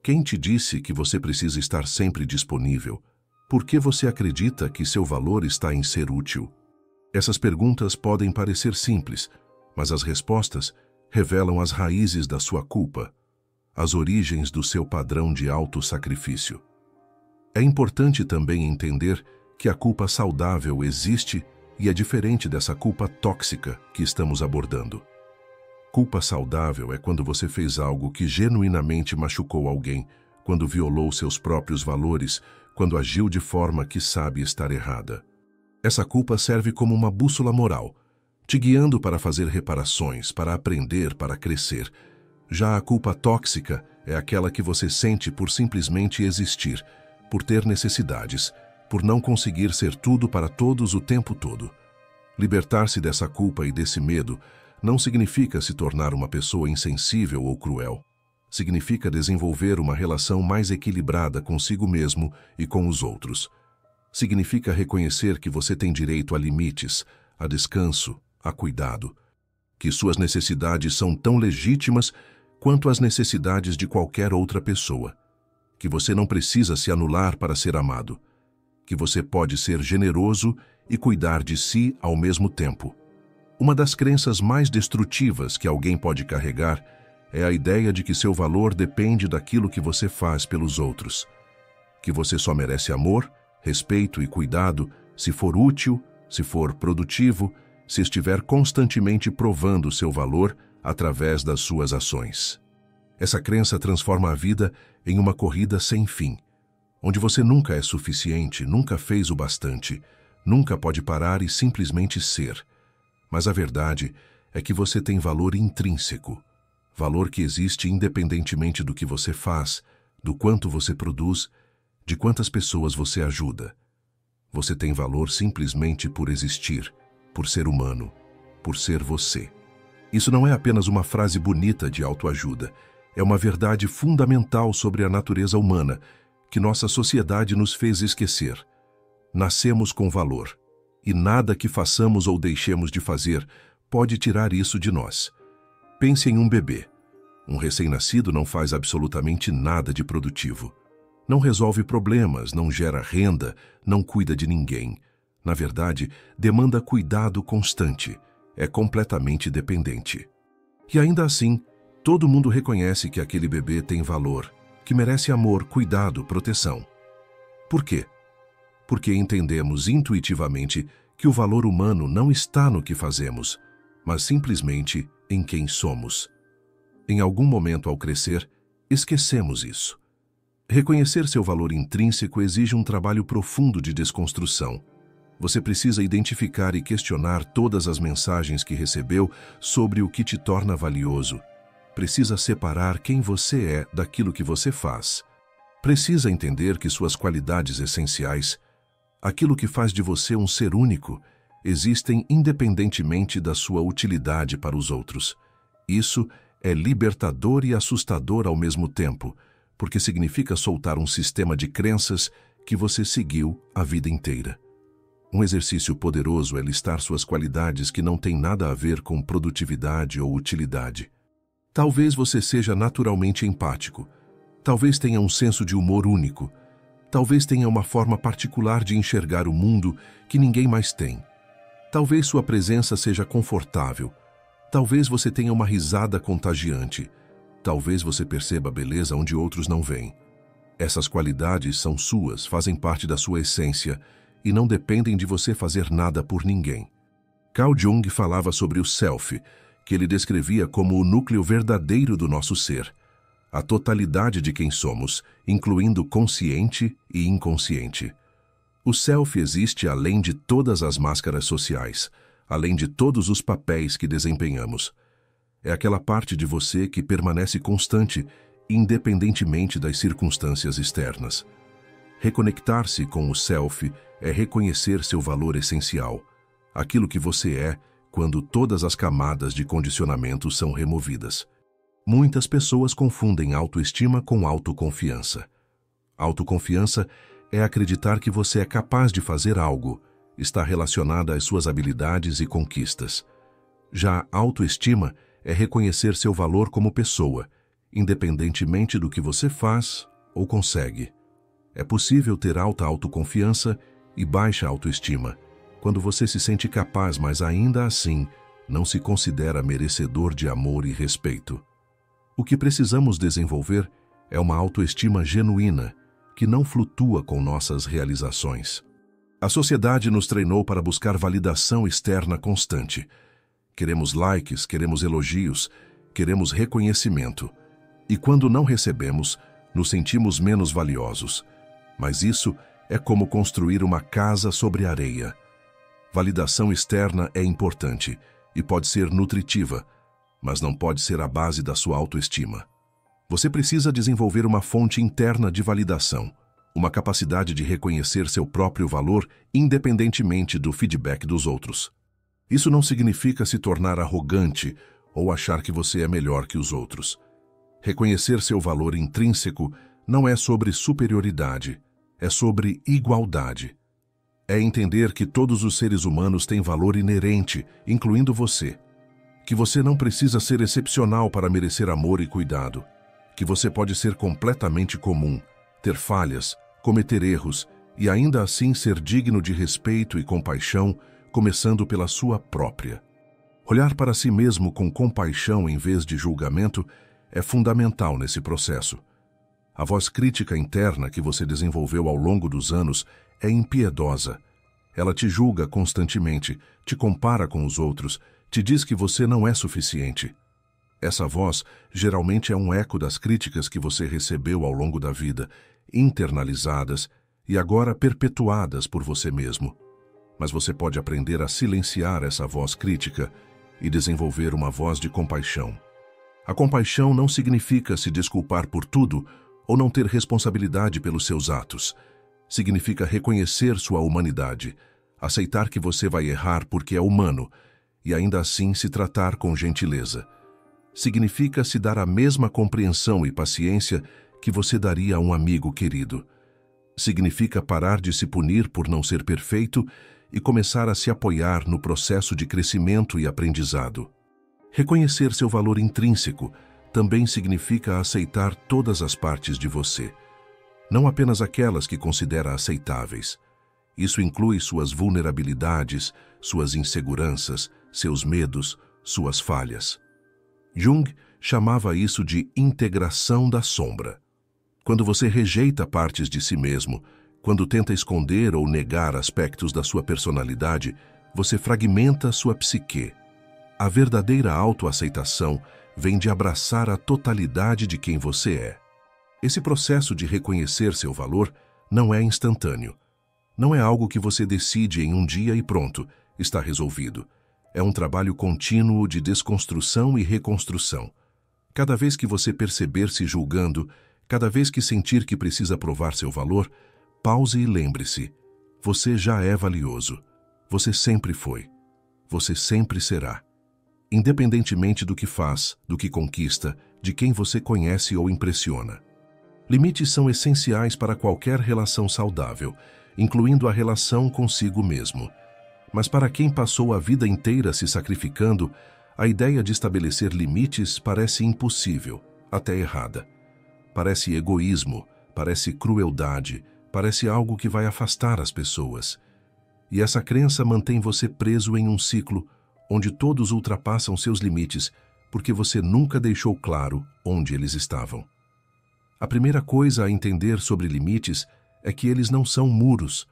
Quem te disse que você precisa estar sempre disponível? Por que você acredita que seu valor está em ser útil? Essas perguntas podem parecer simples, mas as respostas revelam as raízes da sua culpa, as origens do seu padrão de autossacrifício. É importante também entender que a culpa saudável existe e é diferente dessa culpa tóxica que estamos abordando. Culpa saudável é quando você fez algo que genuinamente machucou alguém, quando violou seus próprios valores, quando agiu de forma que sabe estar errada. Essa culpa serve como uma bússola moral, te guiando para fazer reparações, para aprender, para crescer. Já a culpa tóxica é aquela que você sente por simplesmente existir, por ter necessidades, por não conseguir ser tudo para todos o tempo todo. Libertar-se dessa culpa e desse medo não significa se tornar uma pessoa insensível ou cruel. Significa desenvolver uma relação mais equilibrada consigo mesmo e com os outros. Significa reconhecer que você tem direito a limites, a descanso, a cuidado. Que suas necessidades são tão legítimas quanto as necessidades de qualquer outra pessoa. Que você não precisa se anular para ser amado. Que você pode ser generoso e cuidar de si ao mesmo tempo. Uma das crenças mais destrutivas que alguém pode carregar é a ideia de que seu valor depende daquilo que você faz pelos outros. Que você só merece amor, respeito e cuidado se for útil, se for produtivo, se estiver constantemente provando seu valor através das suas ações. Essa crença transforma a vida em uma corrida sem fim, onde você nunca é suficiente, nunca fez o bastante, nunca pode parar e simplesmente ser. Mas a verdade é que você tem valor intrínseco, valor que existe independentemente do que você faz, do quanto você produz, de quantas pessoas você ajuda. Você tem valor simplesmente por existir, por ser humano, por ser você. Isso não é apenas uma frase bonita de autoajuda, é uma verdade fundamental sobre a natureza humana, que nossa sociedade nos fez esquecer. Nascemos com valor, e nada que façamos ou deixemos de fazer pode tirar isso de nós. Pense em um bebê. Um recém-nascido não faz absolutamente nada de produtivo. Não resolve problemas, não gera renda, não cuida de ninguém. Na verdade, demanda cuidado constante. É completamente dependente. E ainda assim, todo mundo reconhece que aquele bebê tem valor, que merece amor, cuidado, proteção. Por quê? Porque entendemos intuitivamente que o valor humano não está no que fazemos, mas simplesmente em quem somos. Em algum momento, ao crescer, esquecemos isso. Reconhecer seu valor intrínseco exige um trabalho profundo de desconstrução. Você precisa identificar e questionar todas as mensagens que recebeu sobre o que te torna valioso. Precisa separar quem você é daquilo que você faz. Precisa entender que suas qualidades essenciais, aquilo que faz de você um ser único, existem independentemente da sua utilidade para os outros. Isso é libertador e assustador ao mesmo tempo, porque significa soltar um sistema de crenças que você seguiu a vida inteira. Um exercício poderoso é listar suas qualidades que não têm nada a ver com produtividade ou utilidade. Talvez você seja naturalmente empático. Talvez tenha um senso de humor único. Talvez tenha uma forma particular de enxergar o mundo que ninguém mais tem. Talvez sua presença seja confortável. Talvez você tenha uma risada contagiante. Talvez você perceba a beleza onde outros não veem. Essas qualidades são suas, fazem parte da sua essência e não dependem de você fazer nada por ninguém. Carl Jung falava sobre o self, que ele descrevia como o núcleo verdadeiro do nosso ser, a totalidade de quem somos, incluindo consciente e inconsciente. O self existe além de todas as máscaras sociais, além de todos os papéis que desempenhamos. É aquela parte de você que permanece constante, independentemente das circunstâncias externas. Reconectar-se com o self é reconhecer seu valor essencial, aquilo que você é quando todas as camadas de condicionamento são removidas. Muitas pessoas confundem autoestima com autoconfiança. Autoconfiança é acreditar que você é capaz de fazer algo, está relacionada às suas habilidades e conquistas. Já autoestima é reconhecer seu valor como pessoa, independentemente do que você faz ou consegue. É possível ter alta autoconfiança e baixa autoestima, quando você se sente capaz, mas ainda assim não se considera merecedor de amor e respeito. O que precisamos desenvolver é uma autoestima genuína, que não flutua com nossas realizações. A sociedade nos treinou para buscar validação externa constante. Queremos likes, queremos elogios, queremos reconhecimento. E quando não recebemos, nos sentimos menos valiosos. Mas isso é como construir uma casa sobre areia. Validação externa é importante e pode ser nutritiva, mas não pode ser a base da sua autoestima. Você precisa desenvolver uma fonte interna de validação, uma capacidade de reconhecer seu próprio valor independentemente do feedback dos outros. Isso não significa se tornar arrogante ou achar que você é melhor que os outros. Reconhecer seu valor intrínseco não é sobre superioridade, é sobre igualdade. É entender que todos os seres humanos têm valor inerente, incluindo você. Que você não precisa ser excepcional para merecer amor e cuidado. Que você pode ser completamente comum, ter falhas, cometer erros e ainda assim ser digno de respeito e compaixão, começando pela sua própria. Olhar para si mesmo com compaixão em vez de julgamento é fundamental nesse processo. A voz crítica interna que você desenvolveu ao longo dos anos é impiedosa. Ela te julga constantemente, te compara com os outros, te diz que você não é suficiente. Essa voz geralmente é um eco das críticas que você recebeu ao longo da vida, internalizadas e agora perpetuadas por você mesmo. Mas você pode aprender a silenciar essa voz crítica e desenvolver uma voz de compaixão. A compaixão não significa se desculpar por tudo ou não ter responsabilidade pelos seus atos. Significa reconhecer sua humanidade, aceitar que você vai errar porque é humano e ainda assim se tratar com gentileza. Significa se dar a mesma compreensão e paciência que você daria a um amigo querido. Significa parar de se punir por não ser perfeito e começar a se apoiar no processo de crescimento e aprendizado. Reconhecer seu valor intrínseco também significa aceitar todas as partes de você, não apenas aquelas que considera aceitáveis. Isso inclui suas vulnerabilidades, suas inseguranças, seus medos, suas falhas. Jung chamava isso de integração da sombra. Quando você rejeita partes de si mesmo, quando tenta esconder ou negar aspectos da sua personalidade, você fragmenta sua psique. A verdadeira autoaceitação vem de abraçar a totalidade de quem você é. Esse processo de reconhecer seu valor não é instantâneo. Não é algo que você decide em um dia e pronto, está resolvido. É um trabalho contínuo de desconstrução e reconstrução. Cada vez que você perceber se julgando, cada vez que sentir que precisa provar seu valor, pause e lembre-se: você já é valioso. Você sempre foi. Você sempre será. Independentemente do que faz, do que conquista, de quem você conhece ou impressiona. Limites são essenciais para qualquer relação saudável, incluindo a relação consigo mesmo. Mas para quem passou a vida inteira se sacrificando, a ideia de estabelecer limites parece impossível, até errada. Parece egoísmo, parece crueldade, parece algo que vai afastar as pessoas. E essa crença mantém você preso em um ciclo onde todos ultrapassam seus limites porque você nunca deixou claro onde eles estavam. A primeira coisa a entender sobre limites é que eles não são muros.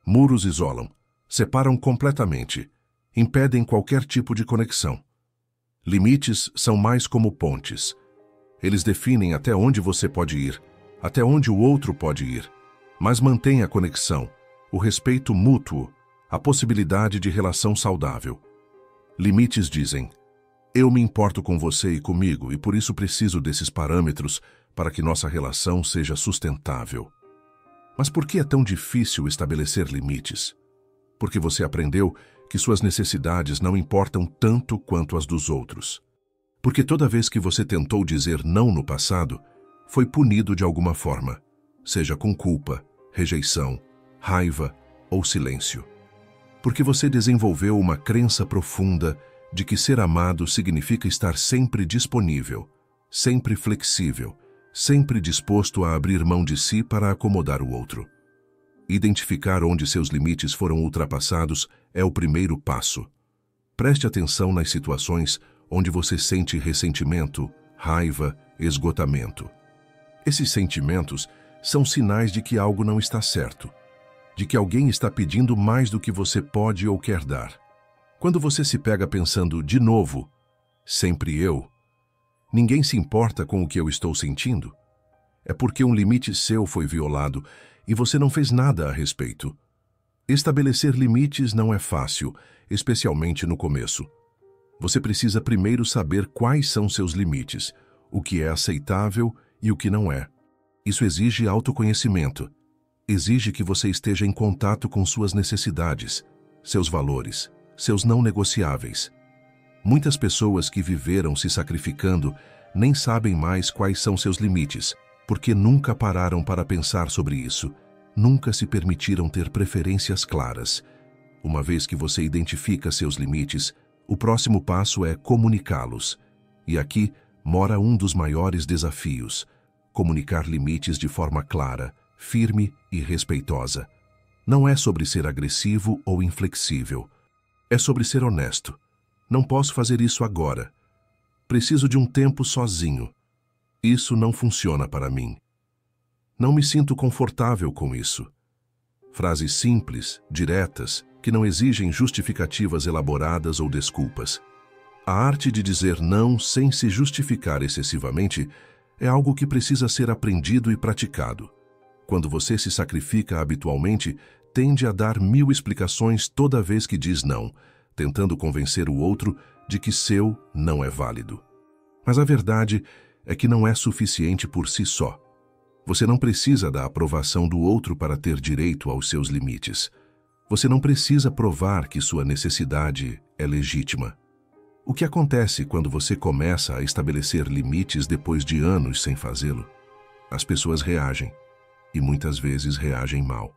Muros isolam, separam completamente, impedem qualquer tipo de conexão. Limites são mais como pontes. Eles definem até onde você pode ir, até onde o outro pode ir, mas mantêm a conexão, o respeito mútuo, a possibilidade de relação saudável. Limites dizem: eu me importo com você e comigo e por isso preciso desses parâmetros para que nossa relação seja sustentável. Mas por que é tão difícil estabelecer limites? Porque você aprendeu que suas necessidades não importam tanto quanto as dos outros. Porque toda vez que você tentou dizer não no passado, foi punido de alguma forma, seja com culpa, rejeição, raiva ou silêncio. Porque você desenvolveu uma crença profunda de que ser amado significa estar sempre disponível, sempre flexível, sempre disposto a abrir mão de si para acomodar o outro. Identificar onde seus limites foram ultrapassados é o primeiro passo. Preste atenção nas situações onde você sente ressentimento, raiva, esgotamento. Esses sentimentos são sinais de que algo não está certo, de que alguém está pedindo mais do que você pode ou quer dar. Quando você se pega pensando de novo, sempre eu, ninguém se importa com o que eu estou sentindo, é porque um limite seu foi violado e você não fez nada a respeito. Estabelecer limites não é fácil, especialmente no começo. Você precisa primeiro saber quais são seus limites, o que é aceitável e o que não é. Isso exige autoconhecimento. Exige que você esteja em contato com suas necessidades, seus valores, seus não negociáveis. Muitas pessoas que viveram se sacrificando nem sabem mais quais são seus limites, porque nunca pararam para pensar sobre isso, nunca se permitiram ter preferências claras. Uma vez que você identifica seus limites, o próximo passo é comunicá-los. E aqui mora um dos maiores desafios: comunicar limites de forma clara, firme e respeitosa. Não é sobre ser agressivo ou inflexível. É sobre ser honesto. Não posso fazer isso agora. Preciso de um tempo sozinho. Isso não funciona para mim. Não me sinto confortável com isso. Frases simples, diretas, que não exigem justificativas elaboradas ou desculpas. A arte de dizer não sem se justificar excessivamente é algo que precisa ser aprendido e praticado. Quando você se sacrifica habitualmente, tende a dar 1000 explicações toda vez que diz não, tentando convencer o outro de que seu não é válido. Mas a verdade é que não é suficiente por si só. Você não precisa da aprovação do outro para ter direito aos seus limites. Você não precisa provar que sua necessidade é legítima. O que acontece quando você começa a estabelecer limites depois de anos sem fazê-lo? As pessoas reagem. e muitas vezes reagem mal.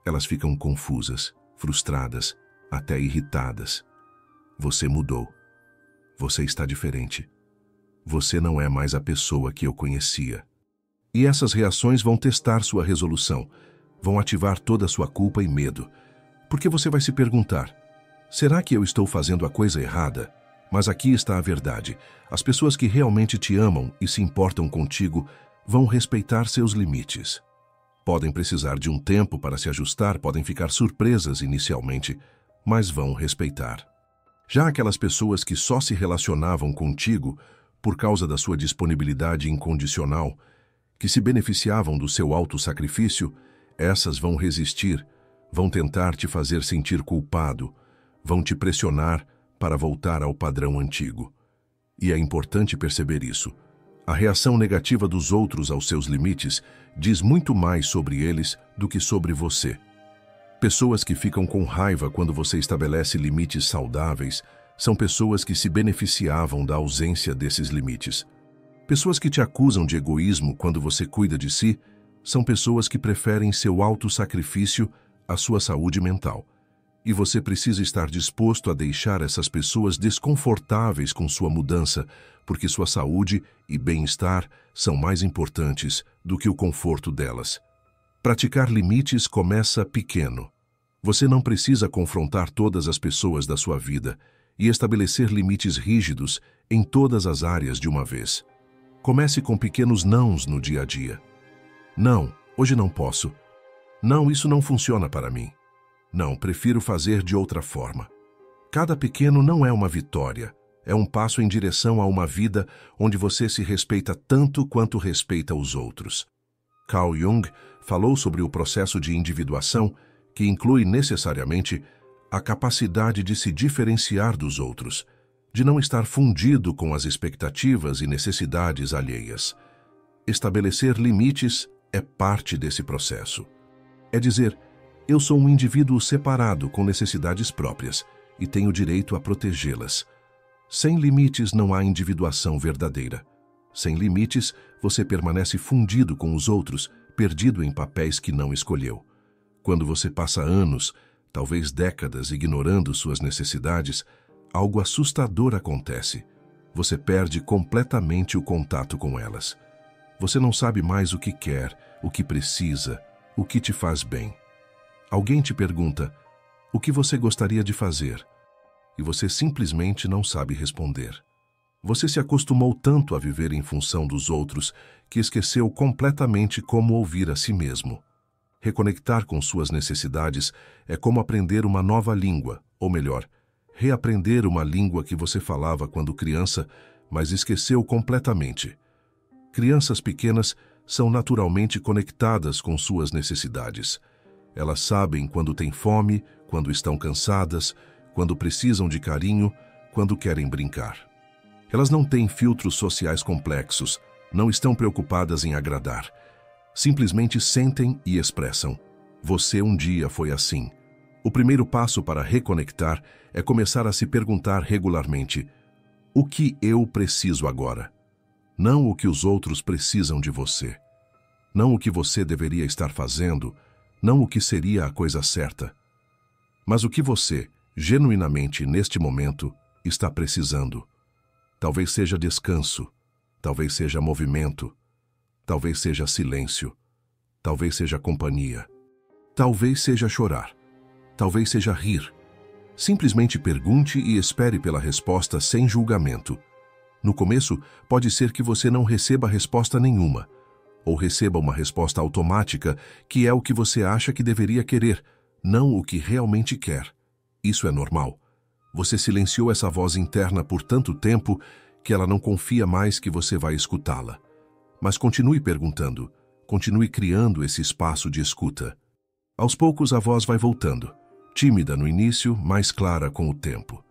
Elas ficam confusas, frustradas, até irritadas. Você mudou. Você está diferente. Você não é mais a pessoa que eu conhecia. E essas reações vão testar sua resolução, vão ativar toda a sua culpa e medo. Porque você vai se perguntar: será que eu estou fazendo a coisa errada? Mas aqui está a verdade. As pessoas que realmente te amam e se importam contigo vão respeitar seus limites. Podem precisar de um tempo para se ajustar, podem ficar surpresas inicialmente, mas vão respeitar. Já aquelas pessoas que só se relacionavam contigo por causa da sua disponibilidade incondicional, que se beneficiavam do seu autossacrifício, essas vão resistir, vão tentar te fazer sentir culpado, vão te pressionar para voltar ao padrão antigo. E é importante perceber isso. A reação negativa dos outros aos seus limites diz muito mais sobre eles do que sobre você. Pessoas que ficam com raiva quando você estabelece limites saudáveis são pessoas que se beneficiavam da ausência desses limites. Pessoas que te acusam de egoísmo quando você cuida de si são pessoas que preferem seu autossacrifício à sua saúde mental. E você precisa estar disposto a deixar essas pessoas desconfortáveis com sua mudança, porque sua saúde e bem-estar são mais importantes do que o conforto delas. Praticar limites começa pequeno. Você não precisa confrontar todas as pessoas da sua vida e estabelecer limites rígidos em todas as áreas de uma vez. Comece com pequenos nãos no dia a dia. Não, hoje não posso. Não, isso não funciona para mim. Não, prefiro fazer de outra forma. Cada pequeno não é uma vitória, é um passo em direção a uma vida onde você se respeita tanto quanto respeita os outros. Carl Jung falou sobre o processo de individuação, que inclui necessariamente a capacidade de se diferenciar dos outros, de não estar fundido com as expectativas e necessidades alheias. Estabelecer limites é parte desse processo. É dizer: eu sou um indivíduo separado com necessidades próprias e tenho direito a protegê-las. Sem limites não há individuação verdadeira. Sem limites, você permanece fundido com os outros, perdido em papéis que não escolheu. Quando você passa anos, talvez décadas, ignorando suas necessidades, algo assustador acontece. Você perde completamente o contato com elas. Você não sabe mais o que quer, o que precisa, o que te faz bem. Alguém te pergunta: o que você gostaria de fazer? E você simplesmente não sabe responder. Você se acostumou tanto a viver em função dos outros que esqueceu completamente como ouvir a si mesmo. Reconectar com suas necessidades é como aprender uma nova língua, ou melhor, reaprender uma língua que você falava quando criança, mas esqueceu completamente. Crianças pequenas são naturalmente conectadas com suas necessidades. Elas sabem quando têm fome, quando estão cansadas, quando precisam de carinho, quando querem brincar. Elas não têm filtros sociais complexos, não estão preocupadas em agradar. Simplesmente sentem e expressam. Você um dia foi assim. O primeiro passo para reconectar é começar a se perguntar regularmente: o que eu preciso agora? Não o que os outros precisam de você. Não o que você deveria estar fazendo, não o que seria a coisa certa. Mas o que você, genuinamente neste momento, está precisando. Talvez seja descanso, talvez seja movimento, talvez seja silêncio, talvez seja companhia, talvez seja chorar, talvez seja rir. Simplesmente pergunte e espere pela resposta sem julgamento. No começo, pode ser que você não receba resposta nenhuma, ou receba uma resposta automática, que é o que você acha que deveria querer, não o que realmente quer. Isso é normal. Você silenciou essa voz interna por tanto tempo que ela não confia mais que você vai escutá-la. Mas continue perguntando, continue criando esse espaço de escuta. Aos poucos a voz vai voltando, tímida no início, mais clara com o tempo.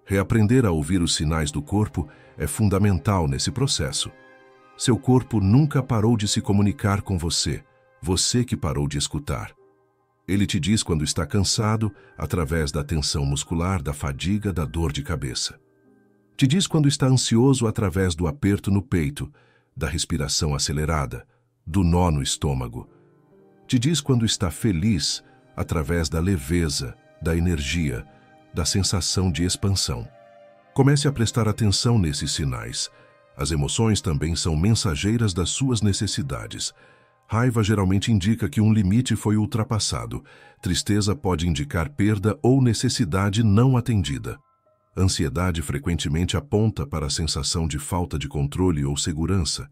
Reaprender a ouvir os sinais do corpo é fundamental nesse processo. Seu corpo nunca parou de se comunicar com você, você que parou de escutar. Ele te diz quando está cansado, através da tensão muscular, da fadiga, da dor de cabeça. Te diz quando está ansioso através do aperto no peito, da respiração acelerada, do nó no estômago. Te diz quando está feliz através da leveza, da energia, da sensação de expansão. Comece a prestar atenção nesses sinais. As emoções também são mensageiras das suas necessidades. Raiva geralmente indica que um limite foi ultrapassado. Tristeza pode indicar perda ou necessidade não atendida. Ansiedade frequentemente aponta para a sensação de falta de controle ou segurança.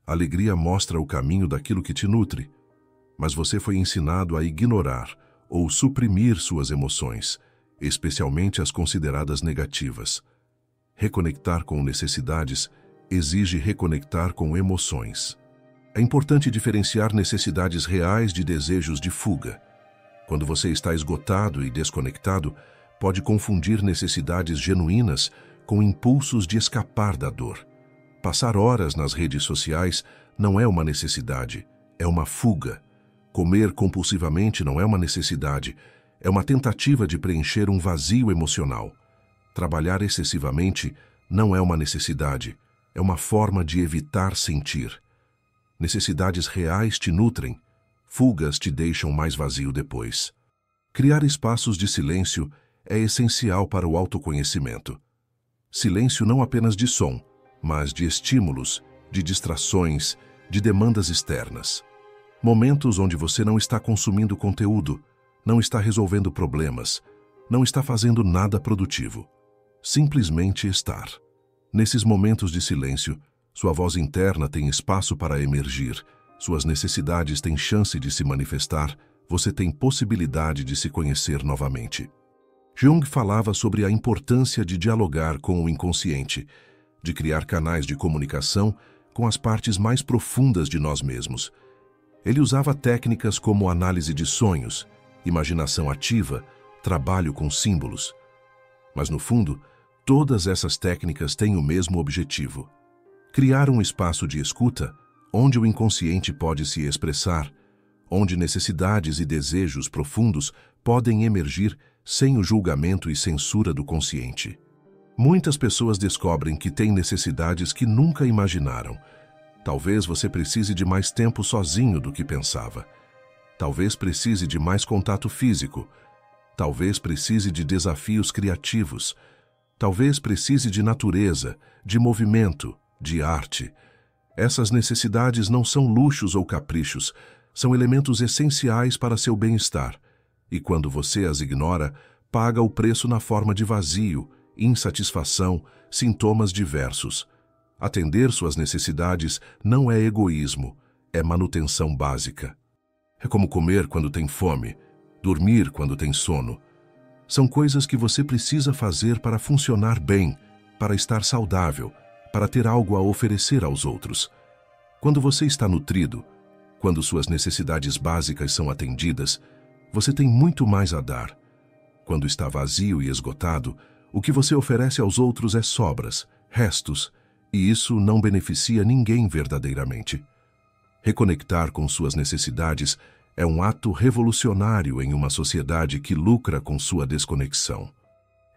Alegria mostra o caminho daquilo que te nutre. Mas você foi ensinado a ignorar ou suprimir suas emoções, especialmente as consideradas negativas. Reconectar com necessidades exige reconectar com emoções. É importante diferenciar necessidades reais de desejos de fuga. Quando você está esgotado e desconectado, pode confundir necessidades genuínas com impulsos de escapar da dor. Passar horas nas redes sociais não é uma necessidade, é uma fuga. Comer compulsivamente não é uma necessidade, é uma tentativa de preencher um vazio emocional. Trabalhar excessivamente não é uma necessidade, é uma forma de evitar sentir. Necessidades reais te nutrem, fugas te deixam mais vazio depois. Criar espaços de silêncio é essencial para o autoconhecimento. Silêncio não apenas de som, mas de estímulos, de distrações, de demandas externas. Momentos onde você não está consumindo conteúdo, não está resolvendo problemas, não está fazendo nada produtivo. Simplesmente estar. Nesses momentos de silêncio, sua voz interna tem espaço para emergir, suas necessidades têm chance de se manifestar, você tem possibilidade de se conhecer novamente. Jung falava sobre a importância de dialogar com o inconsciente, de criar canais de comunicação com as partes mais profundas de nós mesmos. Ele usava técnicas como análise de sonhos, imaginação ativa, trabalho com símbolos. Mas, no fundo, todas essas técnicas têm o mesmo objetivo: criar um espaço de escuta onde o inconsciente pode se expressar, onde necessidades e desejos profundos podem emergir sem o julgamento e censura do consciente. Muitas pessoas descobrem que têm necessidades que nunca imaginaram. Talvez você precise de mais tempo sozinho do que pensava. Talvez precise de mais contato físico. Talvez precise de desafios criativos. Talvez precise de natureza, de movimento, de arte. Essas necessidades não são luxos ou caprichos, são elementos essenciais para seu bem-estar. E quando você as ignora, paga o preço na forma de vazio, insatisfação, sintomas diversos. Atender suas necessidades não é egoísmo, é manutenção básica. É como comer quando tem fome, dormir quando tem sono. São coisas que você precisa fazer para funcionar bem, para estar saudável, para ter algo a oferecer aos outros. Quando você está nutrido, quando suas necessidades básicas são atendidas, você tem muito mais a dar. Quando está vazio e esgotado, o que você oferece aos outros é sobras, restos, e isso não beneficia ninguém verdadeiramente. Reconectar com suas necessidades é um ato revolucionário em uma sociedade que lucra com sua desconexão.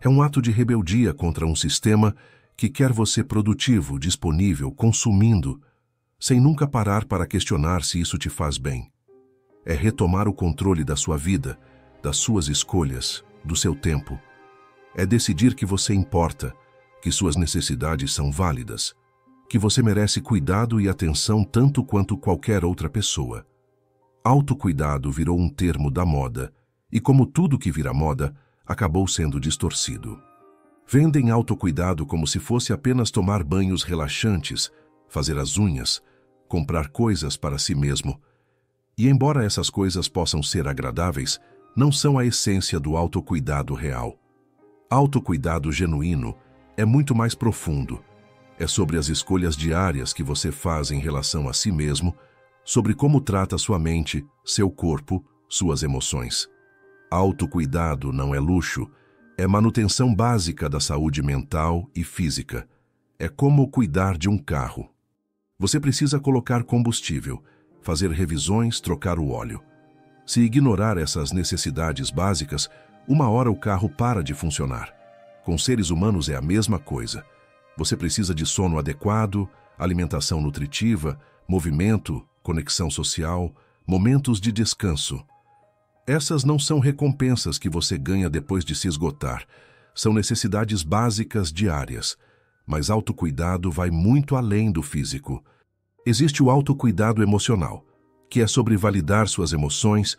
É um ato de rebeldia contra um sistema que quer você produtivo, disponível, consumindo, sem nunca parar para questionar se isso te faz bem. É retomar o controle da sua vida, das suas escolhas, do seu tempo. É decidir que você importa, que suas necessidades são válidas, que você merece cuidado e atenção tanto quanto qualquer outra pessoa. Autocuidado virou um termo da moda, e como tudo que vira moda, acabou sendo distorcido. Vendem autocuidado como se fosse apenas tomar banhos relaxantes, fazer as unhas, comprar coisas para si mesmo. E embora essas coisas possam ser agradáveis, não são a essência do autocuidado real. Autocuidado genuíno é muito mais profundo. É sobre as escolhas diárias que você faz em relação a si mesmo, sobre como trata sua mente, seu corpo, suas emoções. Autocuidado não é luxo, é manutenção básica da saúde mental e física. É como cuidar de um carro. Você precisa colocar combustível, fazer revisões, trocar o óleo. Se ignorar essas necessidades básicas, uma hora o carro para de funcionar. Com seres humanos é a mesma coisa. Você precisa de sono adequado, alimentação nutritiva, movimento, conexão social, Momentos de descanso. Essas não são recompensas que você ganha depois de se esgotar. São necessidades básicas diárias. Mas autocuidado vai muito além do físico. Existe o autocuidado emocional, que é sobre validar suas emoções,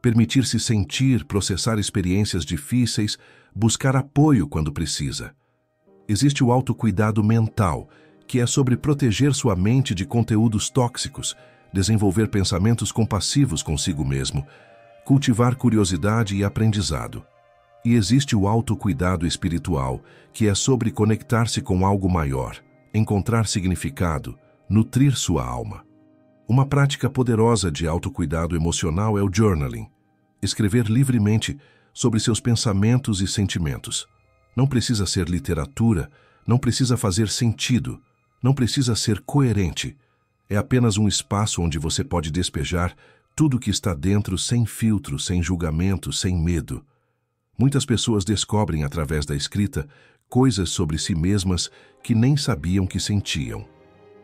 permitir-se sentir, processar experiências difíceis, buscar apoio quando precisa. Existe o autocuidado mental, que é sobre proteger sua mente de conteúdos tóxicos, desenvolver pensamentos compassivos consigo mesmo, cultivar curiosidade e aprendizado. E existe o autocuidado espiritual, que é sobre conectar-se com algo maior, encontrar significado, nutrir sua alma. Uma prática poderosa de autocuidado emocional é o journaling, escrever livremente sobre seus pensamentos e sentimentos. Não precisa ser literatura, não precisa fazer sentido, não precisa ser coerente. É apenas um espaço onde você pode despejar tudo o que está dentro sem filtro, sem julgamento, sem medo. Muitas pessoas descobrem através da escrita coisas sobre si mesmas que nem sabiam que sentiam.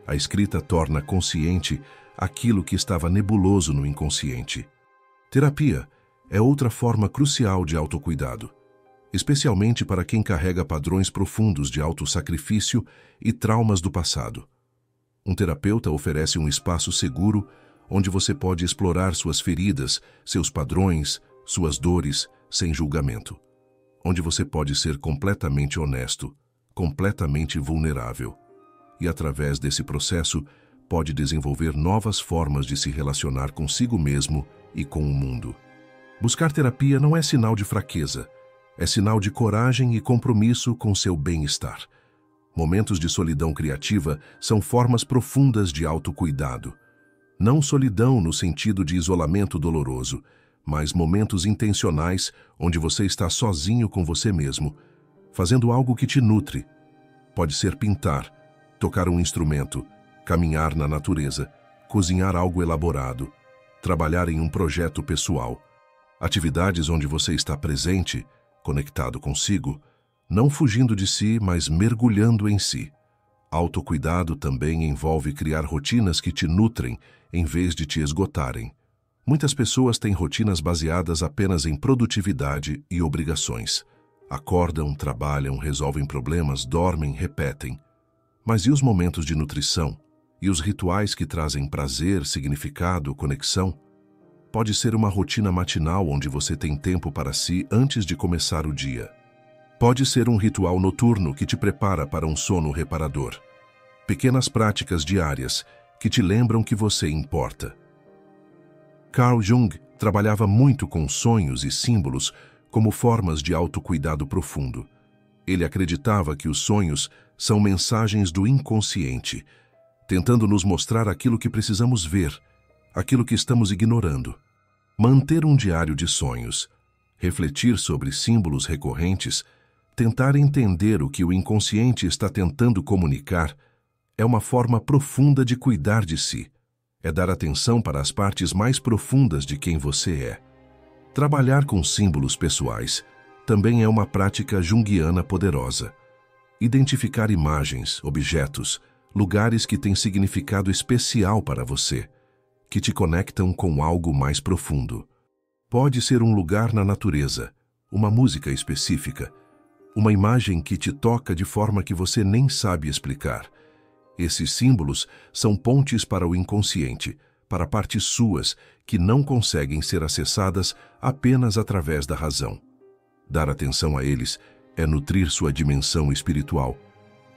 A escrita torna consciente aquilo que estava nebuloso no inconsciente. Terapia é outra forma crucial de autocuidado, especialmente para quem carrega padrões profundos de autossacrifício e traumas do passado. Um terapeuta oferece um espaço seguro onde você pode explorar suas feridas, seus padrões, suas dores, sem julgamento. Onde você pode ser completamente honesto, completamente vulnerável. E através desse processo, pode desenvolver novas formas de se relacionar consigo mesmo e com o mundo. Buscar terapia não é sinal de fraqueza, é sinal de coragem e compromisso com seu bem-estar. Momentos de solidão criativa são formas profundas de autocuidado. Não solidão no sentido de isolamento doloroso, mas momentos intencionais onde você está sozinho com você mesmo, fazendo algo que te nutre. Pode ser pintar, tocar um instrumento, caminhar na natureza, cozinhar algo elaborado, trabalhar em um projeto pessoal. Atividades onde você está presente, conectado consigo, não fugindo de si, mas mergulhando em si. Autocuidado também envolve criar rotinas que te nutrem em vez de te esgotarem. Muitas pessoas têm rotinas baseadas apenas em produtividade e obrigações. Acordam, trabalham, resolvem problemas, dormem, repetem. Mas e os momentos de nutrição? E os rituais que trazem prazer, significado, conexão? Pode ser uma rotina matinal onde você tem tempo para si antes de começar o dia. Pode ser um ritual noturno que te prepara para um sono reparador. Pequenas práticas diárias que te lembram que você importa. Carl Jung trabalhava muito com sonhos e símbolos como formas de autocuidado profundo. Ele acreditava que os sonhos são mensagens do inconsciente, tentando nos mostrar aquilo que precisamos ver, aquilo que estamos ignorando. Manter um diário de sonhos, refletir sobre símbolos recorrentes, tentar entender o que o inconsciente está tentando comunicar, é uma forma profunda de cuidar de si. É dar atenção para as partes mais profundas de quem você é. Trabalhar com símbolos pessoais também é uma prática junguiana poderosa. Identificar imagens, objetos, lugares que têm significado especial para você, que te conectam com algo mais profundo. Pode ser um lugar na natureza, uma música específica, uma imagem que te toca de forma que você nem sabe explicar. Esses símbolos são pontes para o inconsciente, para partes suas que não conseguem ser acessadas apenas através da razão. Dar atenção a eles é nutrir sua dimensão espiritual.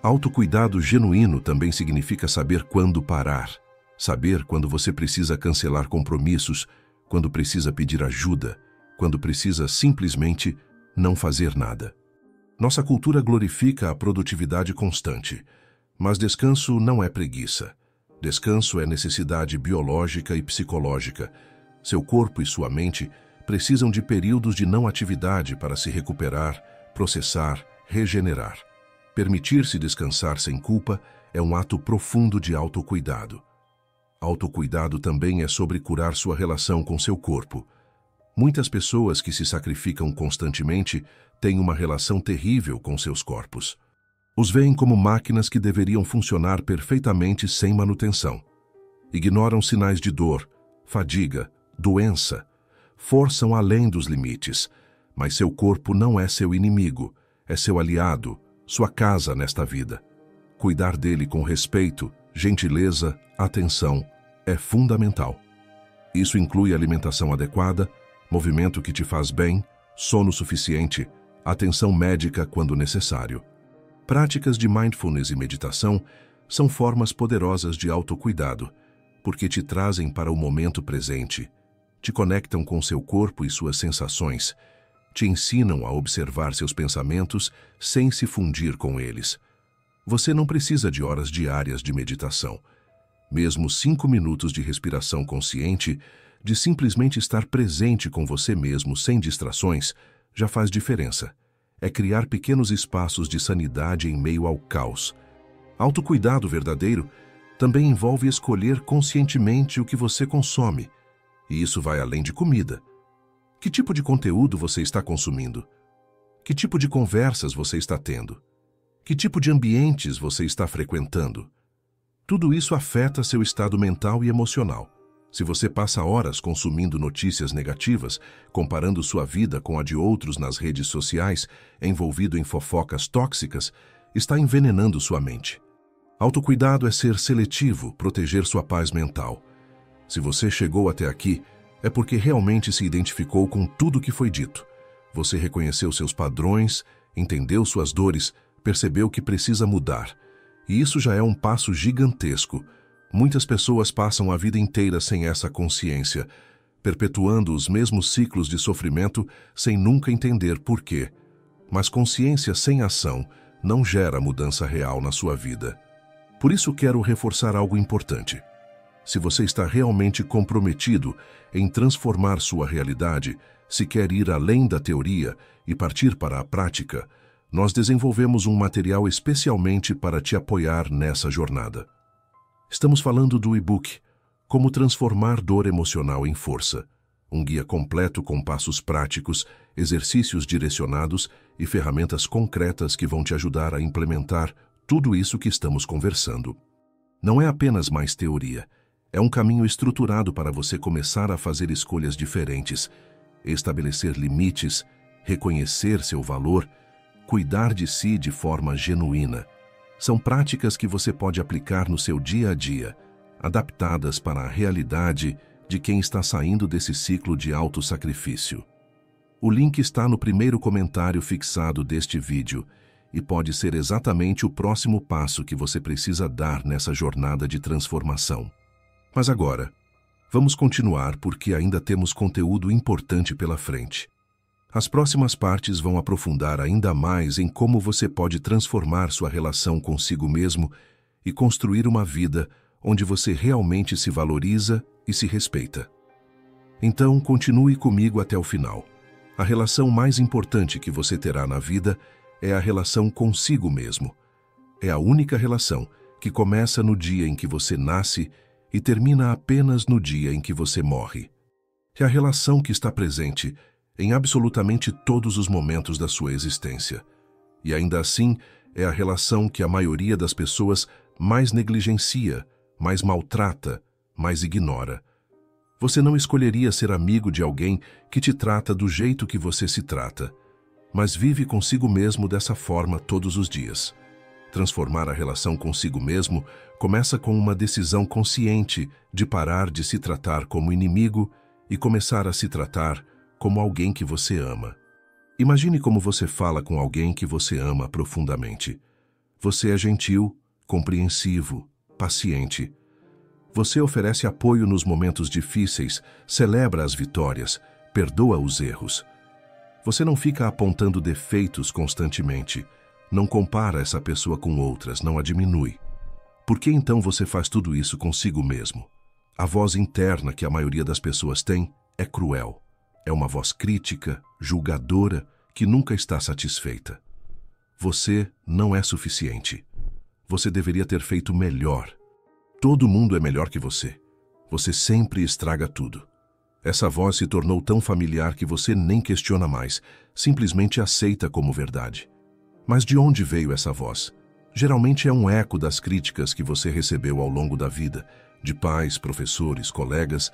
Autocuidado genuíno também significa saber quando parar, saber quando você precisa cancelar compromissos, quando precisa pedir ajuda, quando precisa simplesmente não fazer nada. Nossa cultura glorifica a produtividade constante, mas descanso não é preguiça. Descanso é necessidade biológica e psicológica. Seu corpo e sua mente precisam de períodos de não atividade para se recuperar, processar, regenerar. Permitir-se descansar sem culpa é um ato profundo de autocuidado. Autocuidado também é sobre curar sua relação com seu corpo. Muitas pessoas que se sacrificam constantemente têm uma relação terrível com seus corpos. Os veem como máquinas que deveriam funcionar perfeitamente sem manutenção. Ignoram sinais de dor, fadiga, doença, forçam além dos limites, mas seu corpo não é seu inimigo, é seu aliado, sua casa nesta vida. Cuidar dele com respeito, gentileza, atenção, é fundamental. Isso inclui alimentação adequada, movimento que te faz bem, sono suficiente, atenção médica quando necessário. Práticas de mindfulness e meditação são formas poderosas de autocuidado, porque te trazem para o momento presente, te conectam com seu corpo e suas sensações, te ensinam a observar seus pensamentos sem se fundir com eles. Você não precisa de horas diárias de meditação. Mesmo 5 minutos de respiração consciente, de simplesmente estar presente com você mesmo sem distrações, já faz diferença. É criar pequenos espaços de sanidade em meio ao caos. Autocuidado verdadeiro também envolve escolher conscientemente o que você consome. E isso vai além de comida. Que tipo de conteúdo você está consumindo? Que tipo de conversas você está tendo? Que tipo de ambientes você está frequentando? Tudo isso afeta seu estado mental e emocional. Se você passa horas consumindo notícias negativas, comparando sua vida com a de outros nas redes sociais, envolvido em fofocas tóxicas, está envenenando sua mente. Autocuidado é ser seletivo, proteger sua paz mental. Se você chegou até aqui, é porque realmente se identificou com tudo que foi dito. Você reconheceu seus padrões, entendeu suas dores, percebeu que precisa mudar. E isso já é um passo gigantesco. Muitas pessoas passam a vida inteira sem essa consciência, perpetuando os mesmos ciclos de sofrimento sem nunca entender por quê. Mas consciência sem ação não gera mudança real na sua vida. Por isso quero reforçar algo importante. Se você está realmente comprometido em transformar sua realidade, se quer ir além da teoria e partir para a prática, nós desenvolvemos um material especialmente para te apoiar nessa jornada. Estamos falando do e-book Como Transformar Dor Emocional em Força, um guia completo com passos práticos, exercícios direcionados e ferramentas concretas que vão te ajudar a implementar tudo isso que estamos conversando. Não é apenas mais teoria, é um caminho estruturado para você começar a fazer escolhas diferentes, estabelecer limites, reconhecer seu valor, cuidar de si de forma genuína. São práticas que você pode aplicar no seu dia a dia, adaptadas para a realidade de quem está saindo desse ciclo de autossacrifício. O link está no primeiro comentário fixado deste vídeo e pode ser exatamente o próximo passo que você precisa dar nessa jornada de transformação. Mas agora, vamos continuar porque ainda temos conteúdo importante pela frente. As próximas partes vão aprofundar ainda mais em como você pode transformar sua relação consigo mesmo e construir uma vida onde você realmente se valoriza e se respeita. Então, continue comigo até o final. A relação mais importante que você terá na vida é a relação consigo mesmo. É a única relação que começa no dia em que você nasce e termina apenas no dia em que você morre. É a relação que está presente em absolutamente todos os momentos da sua existência. E ainda assim, é a relação que a maioria das pessoas mais negligencia, mais maltrata, mais ignora. Você não escolheria ser amigo de alguém que te trata do jeito que você se trata, mas vive consigo mesmo dessa forma todos os dias. Transformar a relação consigo mesmo começa com uma decisão consciente de parar de se tratar como inimigo e começar a se tratar como alguém que você ama. Imagine como você fala com alguém que você ama profundamente. Você é gentil, compreensivo, paciente. Você oferece apoio nos momentos difíceis, celebra as vitórias, perdoa os erros. Você não fica apontando defeitos constantemente, não compara essa pessoa com outras, não a diminui. Por que então você faz tudo isso consigo mesmo? A voz interna que a maioria das pessoas tem é cruel. É uma voz crítica, julgadora, que nunca está satisfeita. Você não é suficiente. Você deveria ter feito melhor. Todo mundo é melhor que você. Você sempre estraga tudo. Essa voz se tornou tão familiar que você nem questiona mais, simplesmente aceita como verdade. Mas de onde veio essa voz? Geralmente é um eco das críticas que você recebeu ao longo da vida, de pais, professores, colegas,